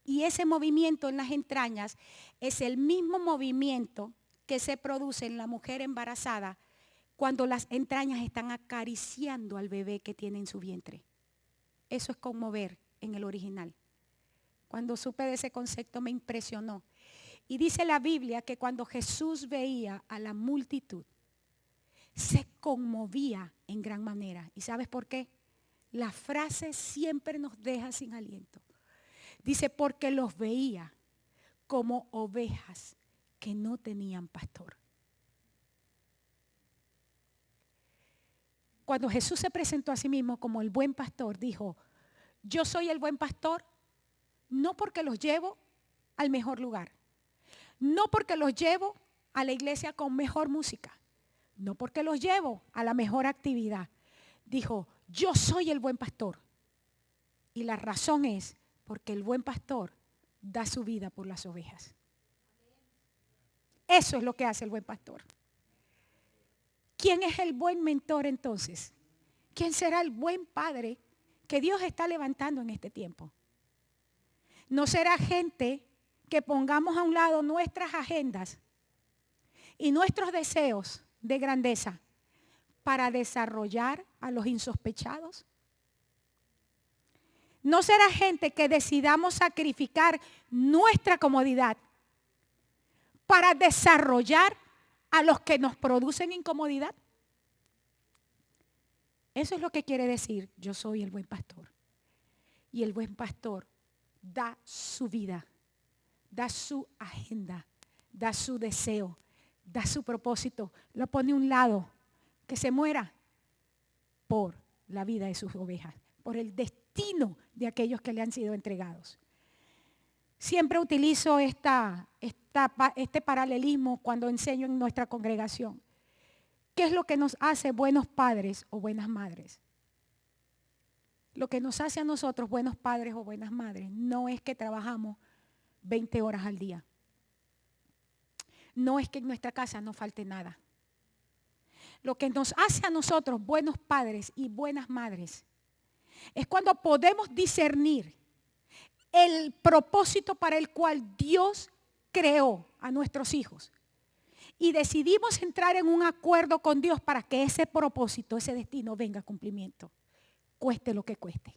y ese movimiento en las entrañas es el mismo movimiento que se produce en la mujer embarazada cuando las entrañas están acariciando al bebé que tiene en su vientre. Eso es conmover en el original. Cuando supe de ese concepto me impresionó. Y dice la Biblia que cuando Jesús veía a la multitud, se conmovía en gran manera. ¿Y sabes por qué? La frase siempre nos deja sin aliento. Dice, porque los veía como ovejas que no tenían pastor. Cuando Jesús se presentó a sí mismo como el buen pastor, dijo, yo soy el buen pastor, no porque los llevo al mejor lugar, no porque los llevo a la iglesia con mejor música, no porque los llevo a la mejor actividad. Dijo, yo soy el buen pastor. Y la razón es porque el buen pastor da su vida por las ovejas. Eso es lo que hace el buen pastor. ¿Quién es el buen mentor entonces? ¿Quién será el buen padre que Dios está levantando en este tiempo? No será gente que pongamos a un lado nuestras agendas y nuestros deseos de grandeza para desarrollar a los insospechados. No será gente que decidamos sacrificar nuestra comodidad para desarrollar a los que nos producen incomodidad. Eso es lo que quiere decir, yo soy el buen pastor. Y el buen pastor da su vida, da su agenda, da su deseo, da su propósito, lo pone a un lado, que se muera por la vida de sus ovejas, por el destino de aquellos que le han sido entregados. Siempre utilizo este paralelismo cuando enseño en nuestra congregación. ¿Qué es lo que nos hace buenos padres o buenas madres? Lo que nos hace a nosotros buenos padres o buenas madres no es que trabajamos 20 horas al día. No es que en nuestra casa no falte nada. Lo que nos hace a nosotros buenos padres y buenas madres es cuando podemos discernir el propósito para el cual Dios creó a nuestros hijos. Y decidimos entrar en un acuerdo con Dios para que ese propósito, ese destino venga a cumplimiento. Cueste lo que cueste.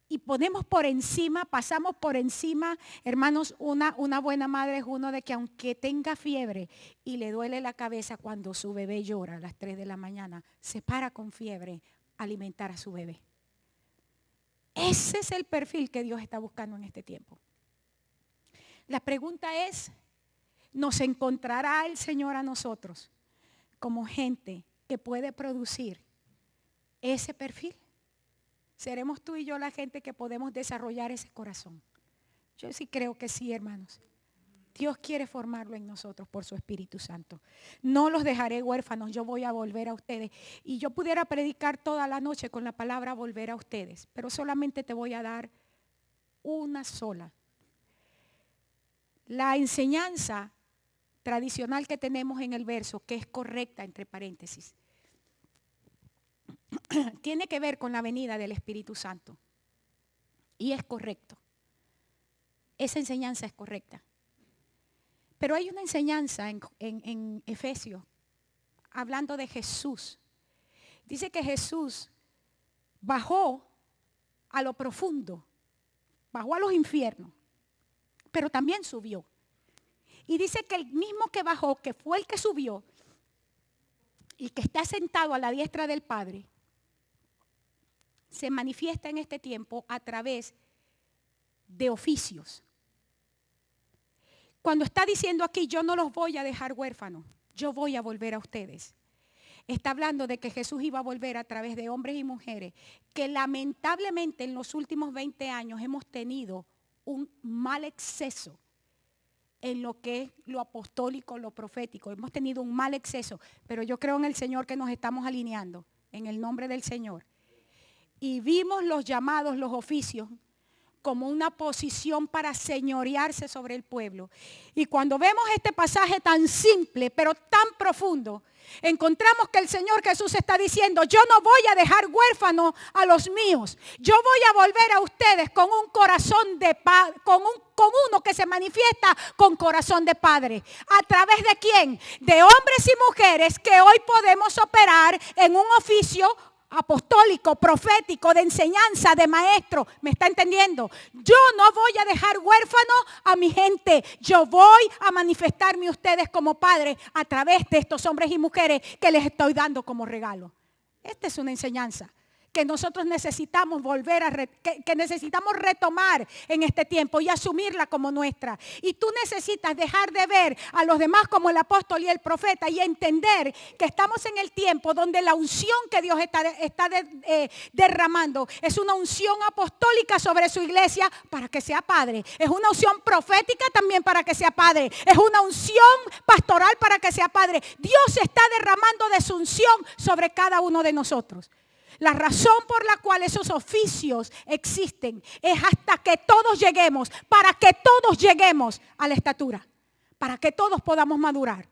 Y ponemos por encima, pasamos por encima, hermanos, una buena madre es uno de que aunque tenga fiebre y le duele la cabeza cuando su bebé llora a las 3 de la mañana, se para con fiebre a alimentar a su bebé. Ese es el perfil que Dios está buscando en este tiempo. La pregunta es, ¿nos encontrará el Señor a nosotros como gente que puede producir ese perfil? ¿Seremos tú y yo la gente que podemos desarrollar ese corazón? Yo sí creo que sí, hermanos. Dios quiere formarlo en nosotros por su Espíritu Santo. No los dejaré huérfanos, yo voy a volver a ustedes. Y yo pudiera predicar toda la noche con la palabra volver a ustedes, pero solamente te voy a dar una sola. La enseñanza tradicional que tenemos en el verso, que es correcta entre paréntesis, tiene que ver con la venida del Espíritu Santo. Y es correcto. Esa enseñanza es correcta. Pero hay una enseñanza en Efesios, hablando de Jesús. Dice que Jesús bajó a lo profundo, bajó a los infiernos, pero también subió. Y dice que el mismo que bajó, que fue el que subió, y que está sentado a la diestra del Padre, se manifiesta en este tiempo a través de oficios. Cuando está diciendo aquí, yo no los voy a dejar huérfanos, yo voy a volver a ustedes. Está hablando de que Jesús iba a volver a través de hombres y mujeres que lamentablemente en los últimos 20 años hemos tenido un mal exceso en lo que es lo apostólico, lo profético. Hemos tenido un mal exceso, pero yo creo en el Señor que nos estamos alineando, en el nombre del Señor. Y vimos los llamados, los oficios, como una posición para señorearse sobre el pueblo. Y cuando vemos este pasaje tan simple, pero tan profundo, encontramos que el Señor Jesús está diciendo, yo no voy a dejar huérfanos a los míos. Yo voy a volver a ustedes con un corazón de padre, con uno que se manifiesta con corazón de padre. ¿A través de quién? De hombres y mujeres que hoy podemos operar en un oficio apostólico, profético, de enseñanza, de maestro. ¿Me está entendiendo? Yo no voy a dejar huérfano a mi gente. Yo voy a manifestarme a ustedes como padre a través de estos hombres y mujeres que les estoy dando como regalo. Esta es una enseñanza que nosotros necesitamos que necesitamos retomar en este tiempo y asumirla como nuestra. Y tú necesitas dejar de ver a los demás como el apóstol y el profeta y entender que estamos en el tiempo donde la unción que Dios está derramando es una unción apostólica sobre su iglesia para que sea padre. Es una unción profética también para que sea padre. Es una unción pastoral para que sea padre. Dios está derramando de su unción sobre cada uno de nosotros. La razón por la cual esos oficios existen es hasta que todos lleguemos, para que todos lleguemos a la estatura, para que todos podamos madurar.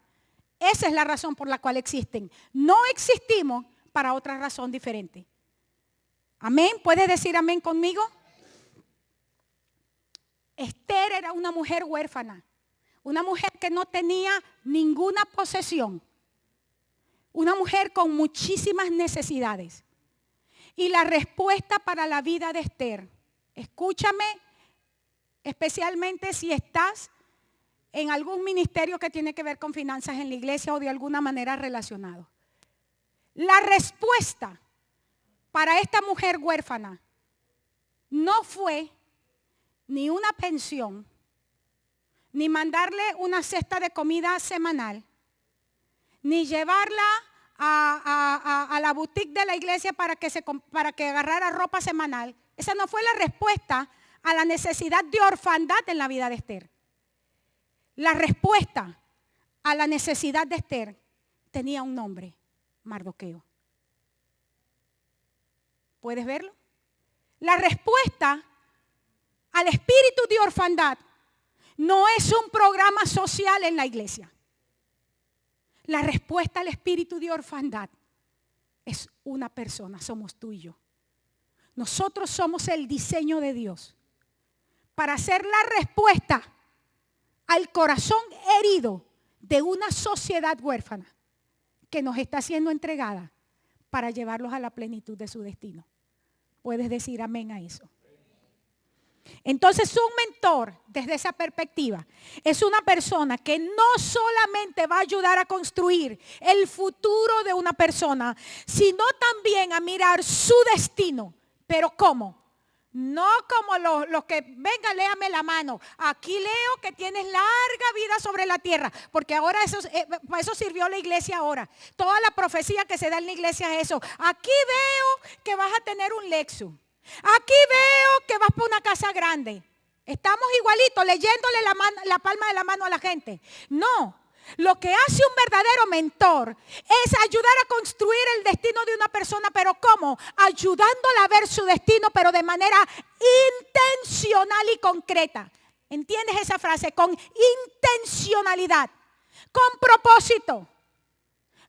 Esa es la razón por la cual existen. No existimos para otra razón diferente. ¿Amén? ¿Puedes decir amén conmigo? Esther era una mujer huérfana, una mujer que no tenía ninguna posesión, una mujer con muchísimas necesidades. Y la respuesta para la vida de Esther, escúchame, especialmente si estás en algún ministerio que tiene que ver con finanzas en la iglesia o de alguna manera relacionado. La respuesta para esta mujer huérfana no fue ni una pensión, ni mandarle una cesta de comida semanal, ni llevarla a la boutique de la iglesia para que agarrara ropa semanal. Esa no fue la respuesta a la necesidad de orfandad en la vida de Esther. La respuesta a la necesidad de Esther tenía un nombre: Mardoqueo. ¿Puedes verlo? La respuesta al espíritu de orfandad no es un programa social en la iglesia. La respuesta al espíritu de orfandad es una persona, somos tú y yo. Nosotros somos el diseño de Dios para hacer la respuesta al corazón herido de una sociedad huérfana que nos está siendo entregada para llevarlos a la plenitud de su destino. Puedes decir amén a eso. Entonces, un mentor, desde esa perspectiva, es una persona que no solamente va a ayudar a construir el futuro de una persona, sino también a mirar su destino. ¿Pero cómo? No como los que, venga, léame la mano. Aquí leo que tienes larga vida sobre la tierra, porque ahora para eso sirvió la iglesia ahora. Toda la profecía que se da en la iglesia es eso. Aquí veo que vas a tener un Lexus. Aquí veo que vas por una casa grande. Estamos igualitos leyéndole la palma de la mano a la gente. No, lo que hace un verdadero mentor es ayudar a construir el destino de una persona. ¿Pero cómo? Ayudándola a ver su destino, pero de manera intencional y concreta. ¿Entiendes esa frase? Con intencionalidad, con propósito.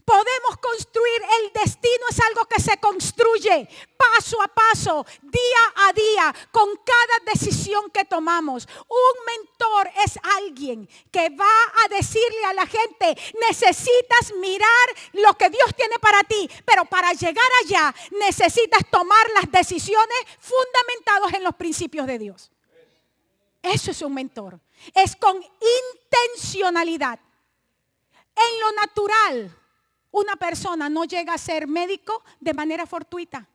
Podemos construir el destino, es algo que se construye paso a paso, día a día, con cada decisión que tomamos. Un mentor es alguien que va a decirle a la gente: necesitas mirar lo que Dios tiene para ti, pero para llegar allá necesitas tomar las decisiones fundamentadas en los principios de Dios. Eso es un mentor. Es con intencionalidad. En lo natural, una persona no llega a ser médico de manera fortuita.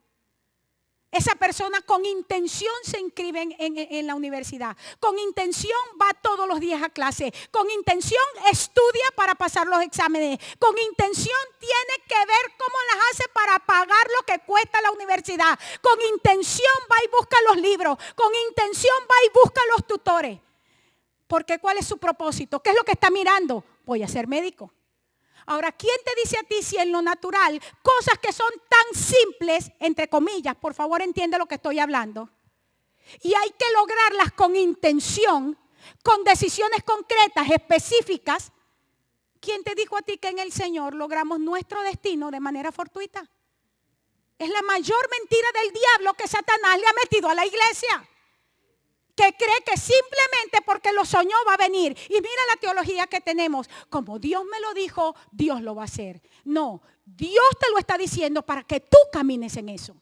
Esa persona con intención se inscribe en la universidad. Con intención va todos los días a clase. Con intención estudia para pasar los exámenes. Con intención tiene que ver cómo las hace para pagar lo que cuesta la universidad. Con intención va y busca los libros. Con intención va y busca los tutores. Porque ¿cuál es su propósito? ¿Qué es lo que está mirando? Voy a ser médico. Ahora, ¿quién te dice a ti si en lo natural, cosas que son tan simples, entre comillas, por favor entiende lo que estoy hablando, y hay que lograrlas con intención, con decisiones concretas, específicas? ¿Quién te dijo a ti que en el Señor logramos nuestro destino de manera fortuita? Es la mayor mentira del diablo que Satanás le ha metido a la iglesia, que cree que simplemente porque lo soñó va a venir. Y mira la teología que tenemos: como Dios me lo dijo, Dios lo va a hacer. No, Dios te lo está diciendo para que tú camines en eso.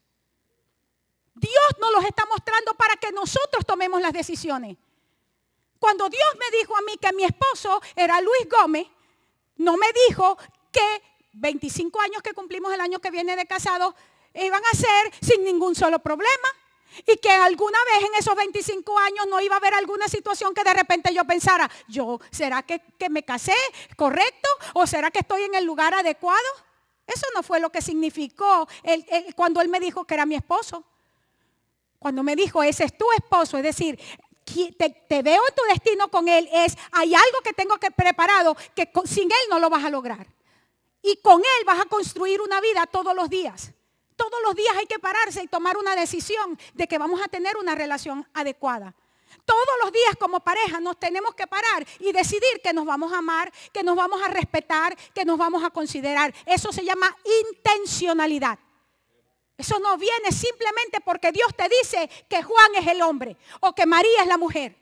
Dios nos los está mostrando para que nosotros tomemos las decisiones. Cuando Dios me dijo a mí que mi esposo era Luis Gómez, no me dijo que 25 años que cumplimos el año que viene de casados iban a ser sin ningún solo problema. Y que alguna vez en esos 25 años no iba a haber alguna situación que de repente yo pensara: ¿será que me casé correcto? ¿O será que estoy en el lugar adecuado? Eso no fue lo que significó cuando él me dijo que era mi esposo. Cuando me dijo: ese es tu esposo, es decir, te veo en tu destino con él, hay algo que tengo que preparado que sin él no lo vas a lograr. Y con él vas a construir una vida todos los días. Todos los días hay que pararse y tomar una decisión de que vamos a tener una relación adecuada. Todos los días como pareja nos tenemos que parar y decidir que nos vamos a amar, que nos vamos a respetar, que nos vamos a considerar. Eso se llama intencionalidad. Eso no viene simplemente porque Dios te dice que Juan es el hombre o que María es la mujer.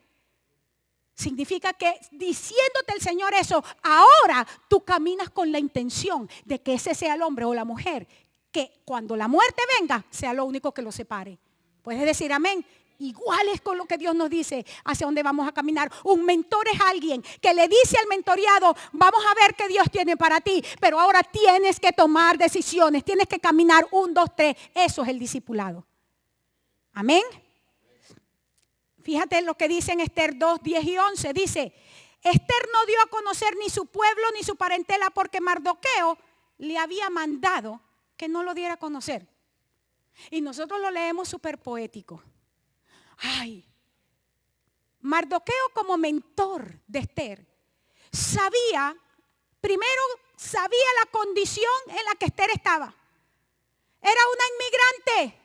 Significa que diciéndote el Señor eso, ahora tú caminas con la intención de que ese sea el hombre o la mujer, que cuando la muerte venga sea lo único que lo separe. ¿Puedes decir amén? Igual es con lo que Dios nos dice hacia dónde vamos a caminar. Un mentor es alguien que le dice al mentoreado: vamos a ver qué Dios tiene para ti, pero ahora tienes que tomar decisiones, tienes que caminar 1, 2, 3. Eso es el discipulado. Amén. Fíjate lo que dice en Esther 2, 10 y 11. Dice, Esther no dio a conocer ni su pueblo ni su parentela porque Mardoqueo le había mandado que no lo diera a conocer. Y nosotros lo leemos súper poético. Ay, Mardoqueo como mentor de Esther sabía, primero sabía la condición en la que Esther estaba. Era una inmigrante,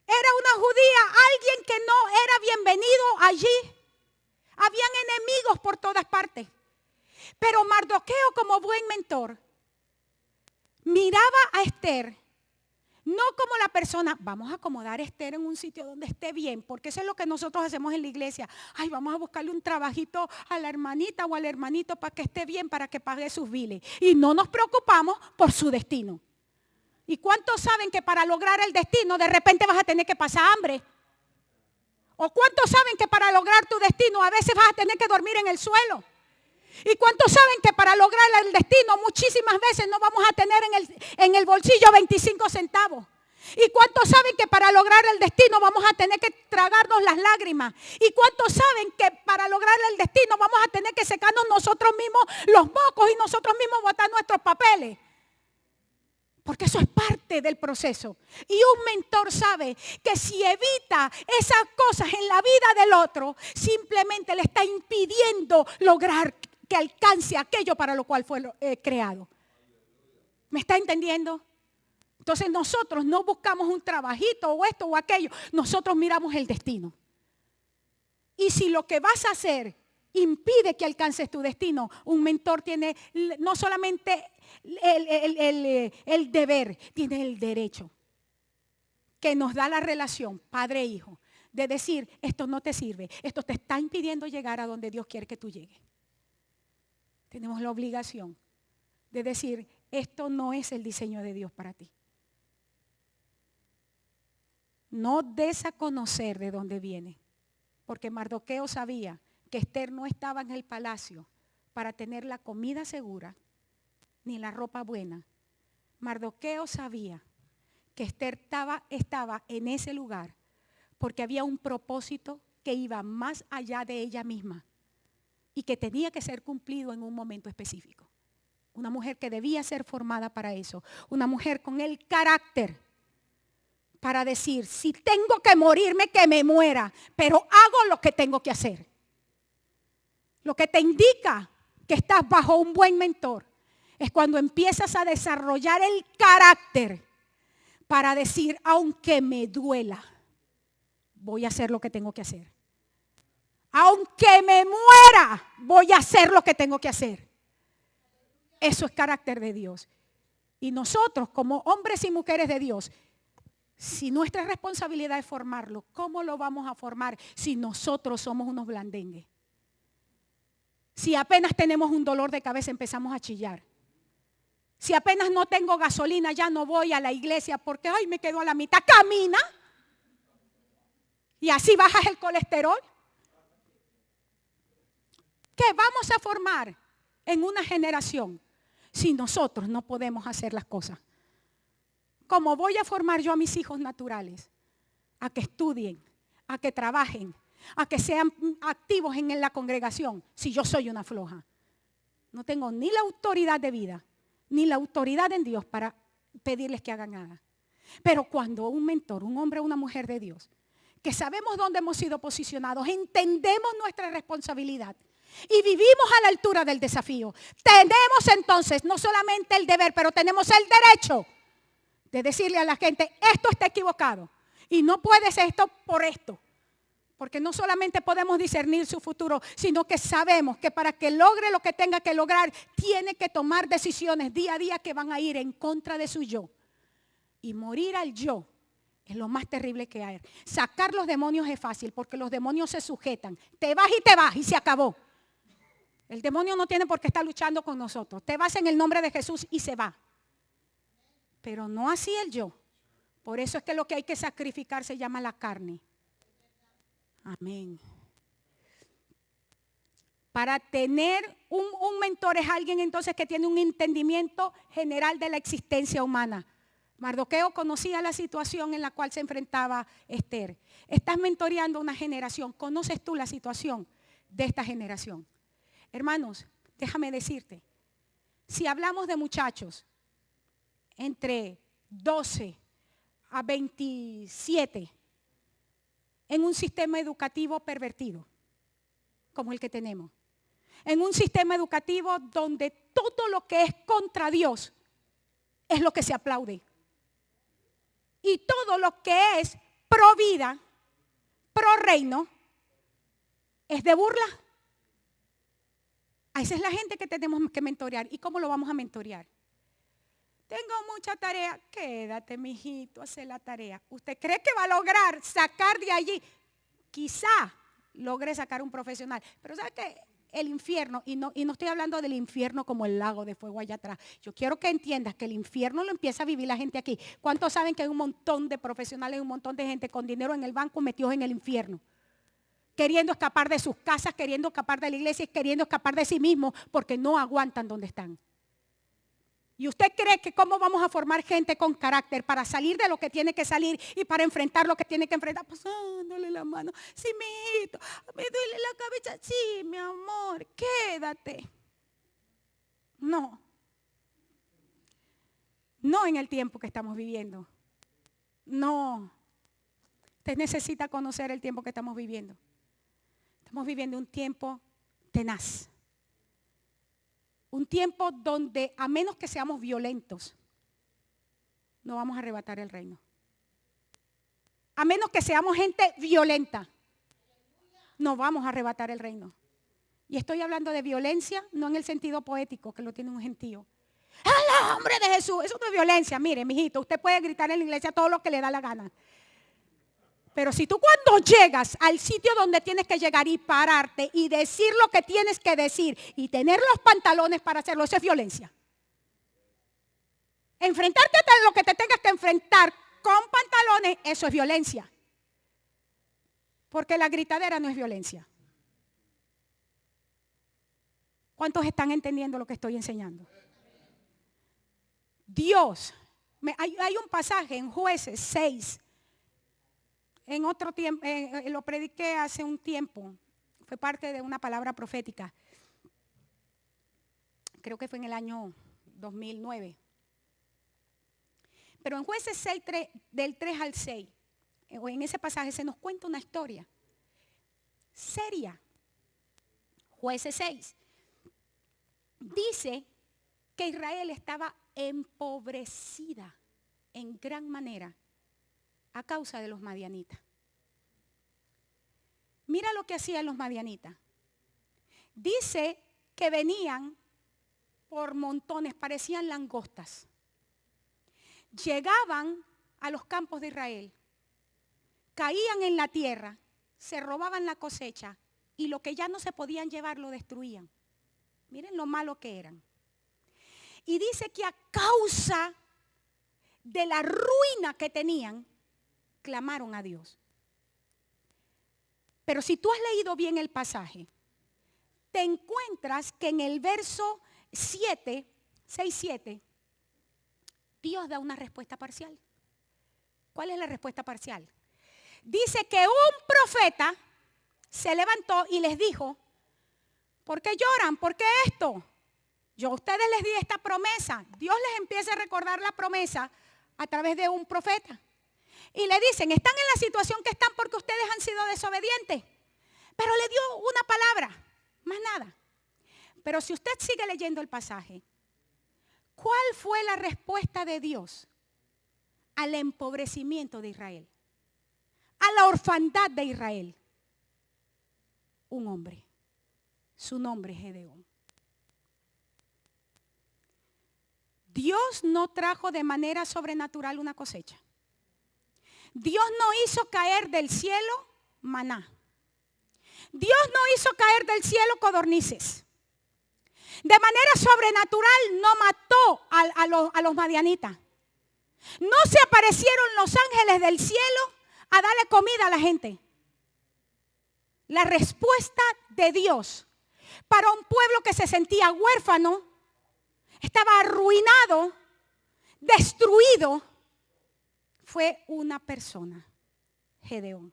era una judía, alguien que no era bienvenido allí. Habían enemigos por todas partes. Pero Mardoqueo como buen mentor miraba a Esther no como la persona, vamos a acomodar a Esther en un sitio donde esté bien, porque eso es lo que nosotros hacemos en la iglesia. Ay, vamos a buscarle un trabajito a la hermanita o al hermanito para que esté bien, para que pague sus biles. Y no nos preocupamos por su destino. ¿Y cuántos saben que para lograr el destino de repente vas a tener que pasar hambre? ¿O cuántos saben que para lograr tu destino a veces vas a tener que dormir en el suelo? ¿Y cuántos saben que para lograr el destino muchísimas veces no vamos a tener en el bolsillo 25 centavos? ¿Y cuántos saben que para lograr el destino vamos a tener que tragarnos las lágrimas? ¿Y cuántos saben que para lograr el destino vamos a tener que secarnos nosotros mismos los mocos y nosotros mismos botar nuestros papeles? Porque eso es parte del proceso. Y un mentor sabe que si evita esas cosas en la vida del otro, simplemente le está impidiendo lograr que alcance aquello para lo cual fue creado. ¿Me está entendiendo? Entonces nosotros no buscamos un trabajito o esto o aquello. Nosotros miramos el destino. Y si lo que vas a hacer impide que alcances tu destino, un mentor tiene no solamente el deber, tiene el derecho que nos da la relación padre-hijo de decir, esto no te sirve, esto te está impidiendo llegar a donde Dios quiere que tú llegues. Tenemos la obligación de decir, esto no es el diseño de Dios para ti. No des a conocer de dónde viene, porque Mardoqueo sabía que Esther no estaba en el palacio para tener la comida segura ni la ropa buena. Mardoqueo sabía que Esther estaba en ese lugar porque había un propósito que iba más allá de ella misma y que tenía que ser cumplido en un momento específico. Una mujer que debía ser formada para eso. Una mujer con el carácter para decir, si tengo que morirme, que me muera, pero hago lo que tengo que hacer. Lo que te indica que estás bajo un buen mentor es cuando empiezas a desarrollar el carácter para decir, aunque me duela, voy a hacer lo que tengo que hacer. Aunque me muera, voy a hacer lo que tengo que hacer. Eso es carácter de Dios. Y nosotros, como hombres y mujeres de Dios, si nuestra responsabilidad es formarlo, ¿cómo lo vamos a formar si nosotros somos unos blandengues? Si apenas tenemos un dolor de cabeza empezamos a chillar. Si apenas no tengo gasolina ya no voy a la iglesia porque ay me quedo a la mitad. Camina. Y así bajas el colesterol. ¿Qué vamos a formar en una generación si nosotros no podemos hacer las cosas? ¿Cómo voy a formar yo a mis hijos naturales? A que estudien, a que trabajen, a que sean activos en la congregación, si yo soy una floja. No tengo ni la autoridad de vida, ni la autoridad en Dios para pedirles que hagan nada. Pero cuando un mentor, un hombre o una mujer de Dios, que sabemos dónde hemos sido posicionados, entendemos nuestra responsabilidad y vivimos a la altura del desafío, tenemos entonces no solamente el deber, pero tenemos el derecho de decirle a la gente, esto está equivocado y no puedes esto por esto. Porque no solamente podemos discernir su futuro, sino que sabemos que para que logre lo que tenga que lograr, tiene que tomar decisiones día a día que van a ir en contra de su yo. Y morir al yo es lo más terrible que hay. Sacar los demonios es fácil porque los demonios se sujetan. Te vas y se acabó. El demonio no tiene por qué estar luchando con nosotros. Te vas en el nombre de Jesús y se va. Pero no así el yo. Por eso es que lo que hay que sacrificar se llama la carne. Amén. Para tener un mentor es alguien entonces que tiene un entendimiento general de la existencia humana. Mardoqueo conocía la situación en la cual se enfrentaba Esther. Estás mentoreando una generación. ¿Conoces tú la situación de esta generación? Hermanos, déjame decirte, si hablamos de muchachos entre 12 a 27 en un sistema educativo pervertido, como el que tenemos, en un sistema educativo donde todo lo que es contra Dios es lo que se aplaude. Y todo lo que es pro vida, pro reino, es de burla. A esa es la gente que tenemos que mentorear. ¿Y cómo lo vamos a mentorear? Tengo mucha tarea. Quédate, mijito, hace la tarea. ¿Usted cree que va a lograr sacar de allí? Quizá logre sacar un profesional. Pero ¿sabe qué? El infierno, y no estoy hablando del infierno como el lago de fuego allá atrás. Yo quiero que entiendas que el infierno lo empieza a vivir la gente aquí. ¿Cuántos saben que hay un montón de profesionales, un montón de gente con dinero en el banco metidos en el infierno? Queriendo escapar de sus casas, queriendo escapar de la iglesia, queriendo escapar de sí mismos porque no aguantan donde están. ¿Y usted cree que cómo vamos a formar gente con carácter para salir de lo que tiene que salir y para enfrentar lo que tiene que enfrentar? Pasándole la mano. Sí, mijito, me duele la cabeza. Sí, mi amor, quédate. No. No en el tiempo que estamos viviendo. No. Usted necesita conocer el tiempo que estamos viviendo. Estamos viviendo un tiempo tenaz. Un tiempo donde, a menos que seamos violentos, no vamos a arrebatar el reino. A menos que seamos gente violenta, no vamos a arrebatar el reino. Y estoy hablando de violencia, no en el sentido poético, que lo tiene un gentío. ¡Al nombre de Jesús! Eso no es violencia. Mire, mijito, usted puede gritar en la iglesia todo lo que le da la gana. Pero si tú cuando llegas al sitio donde tienes que llegar y pararte y decir lo que tienes que decir y tener los pantalones para hacerlo, eso es violencia. Enfrentarte a lo que te tengas que enfrentar con pantalones, eso es violencia. Porque la gritadera no es violencia. ¿Cuántos están entendiendo lo que estoy enseñando? Dios, hay un pasaje en Jueces 6. En otro tiempo, lo prediqué hace un tiempo, fue parte de una palabra profética. Creo que fue en el año 2009. Pero en Jueces 6, del 3 al 6, en ese pasaje se nos cuenta una historia seria. Jueces 6. Dice que Israel estaba empobrecida en gran manera a causa de los madianitas. Mira lo que hacían los madianitas. Dice que venían por montones, parecían langostas. Llegaban a los campos de Israel, caían en la tierra, se robaban la cosecha y lo que ya no se podían llevar lo destruían. Miren lo malo que eran. Y dice que a causa de la ruina que tenían, clamaron a Dios. Pero si tú has leído bien el pasaje, te encuentras que en el verso 7, 6, 7, Dios da una respuesta parcial. ¿Cuál es la respuesta parcial? Dice que un profeta se levantó y les dijo, ¿por qué lloran? ¿Por qué esto? Yo a ustedes les di esta promesa. Dios les empieza a recordar la promesa a través de un profeta. Y le dicen, están en la situación que están porque ustedes han sido desobedientes. Pero le dio una palabra, más nada. Pero si usted sigue leyendo el pasaje, ¿cuál fue la respuesta de Dios al empobrecimiento de Israel? A la orfandad de Israel. Un hombre. Su nombre es Gedeón. Dios no trajo de manera sobrenatural una cosecha. Dios no hizo caer del cielo maná. Dios no hizo caer del cielo codornices. De manera sobrenatural no mató a los madianitas. No se aparecieron los ángeles del cielo a darle comida a la gente. La respuesta de Dios para un pueblo que se sentía huérfano, estaba arruinado, destruido, fue una persona, Gedeón.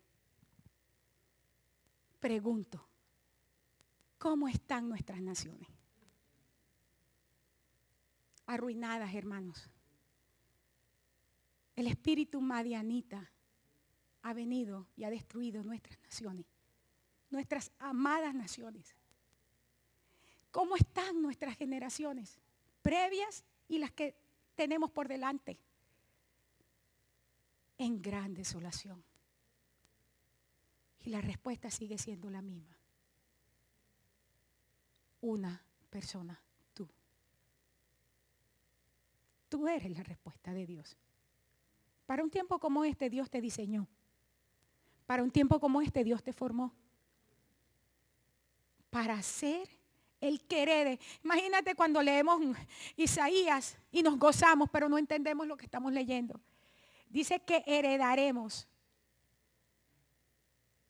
Pregunto, ¿cómo están nuestras naciones? Arruinadas, hermanos. El espíritu madianita ha venido y ha destruido nuestras naciones, nuestras amadas naciones. ¿Cómo están nuestras generaciones previas y las que tenemos por delante? En gran desolación. Y la respuesta sigue siendo la misma. Una persona, tú. Tú eres la respuesta de Dios. Para un tiempo como este, Dios te diseñó. Para un tiempo como este, Dios te formó. Para ser el que herede. Imagínate cuando leemos Isaías y nos gozamos, pero no entendemos lo que estamos leyendo. Dice que heredaremos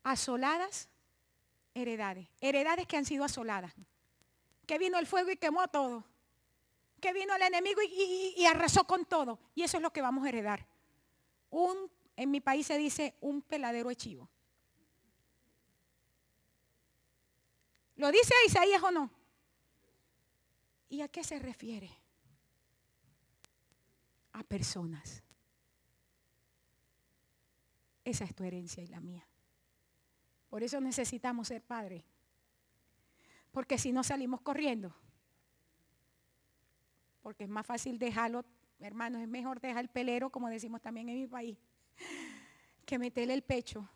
asoladas heredades. Heredades que han sido asoladas. Que vino el fuego y quemó todo. Que vino el enemigo y arrasó con todo. Y eso es lo que vamos a heredar. En mi país se dice un peladero de chivo. ¿Lo dice Isaías o no? ¿Y a qué se refiere? A personas. Esa es tu herencia y la mía. Por eso necesitamos ser padres. Porque si no salimos corriendo. Porque es más fácil dejarlo, hermanos, es mejor dejar el pelero, como decimos también en mi país, que meterle el pecho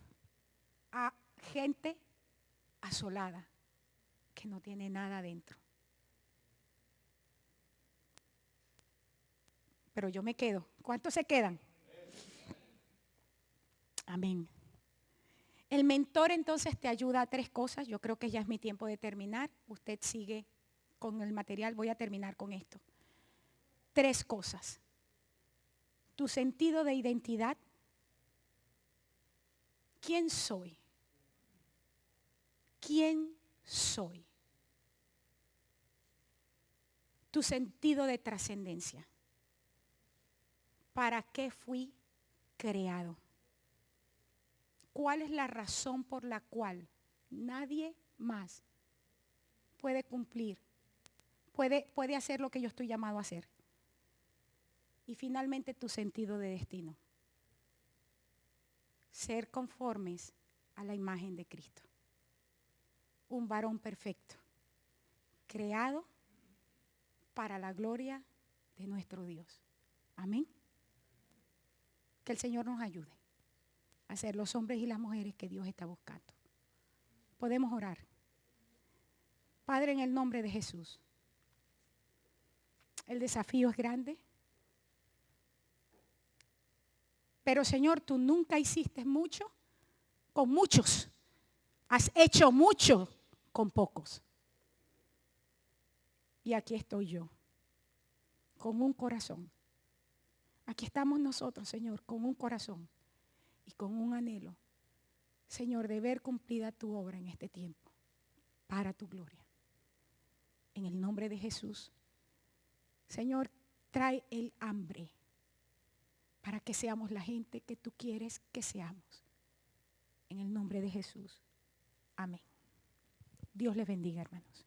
a gente asolada, que no tiene nada adentro. Pero yo me quedo. ¿Cuántos se quedan? Amén. El mentor entonces te ayuda a 3 cosas. Yo creo que ya es mi tiempo de terminar. Usted sigue con el material. Voy a terminar con esto. 3 cosas. Tu sentido de identidad. ¿Quién soy? ¿Quién soy? Tu sentido de trascendencia. ¿Para qué fui creado? ¿Cuál es la razón por la cual nadie más puede cumplir, puede hacer lo que yo estoy llamado a hacer? Y finalmente tu sentido de destino. Ser conformes a la imagen de Cristo. Un varón perfecto, creado para la gloria de nuestro Dios. Amén. Que el Señor nos ayude a ser los hombres y las mujeres que Dios está buscando. Podemos orar. Padre, en el nombre de Jesús. El desafío es grande. Pero Señor, tú nunca hiciste mucho con muchos. Has hecho mucho con pocos. Y aquí estoy yo, con un corazón. Aquí estamos nosotros, Señor, con un corazón y con un anhelo, Señor, de ver cumplida tu obra en este tiempo, para tu gloria. En el nombre de Jesús, Señor, trae el hambre para que seamos la gente que tú quieres que seamos. En el nombre de Jesús. Amén. Dios les bendiga, hermanos.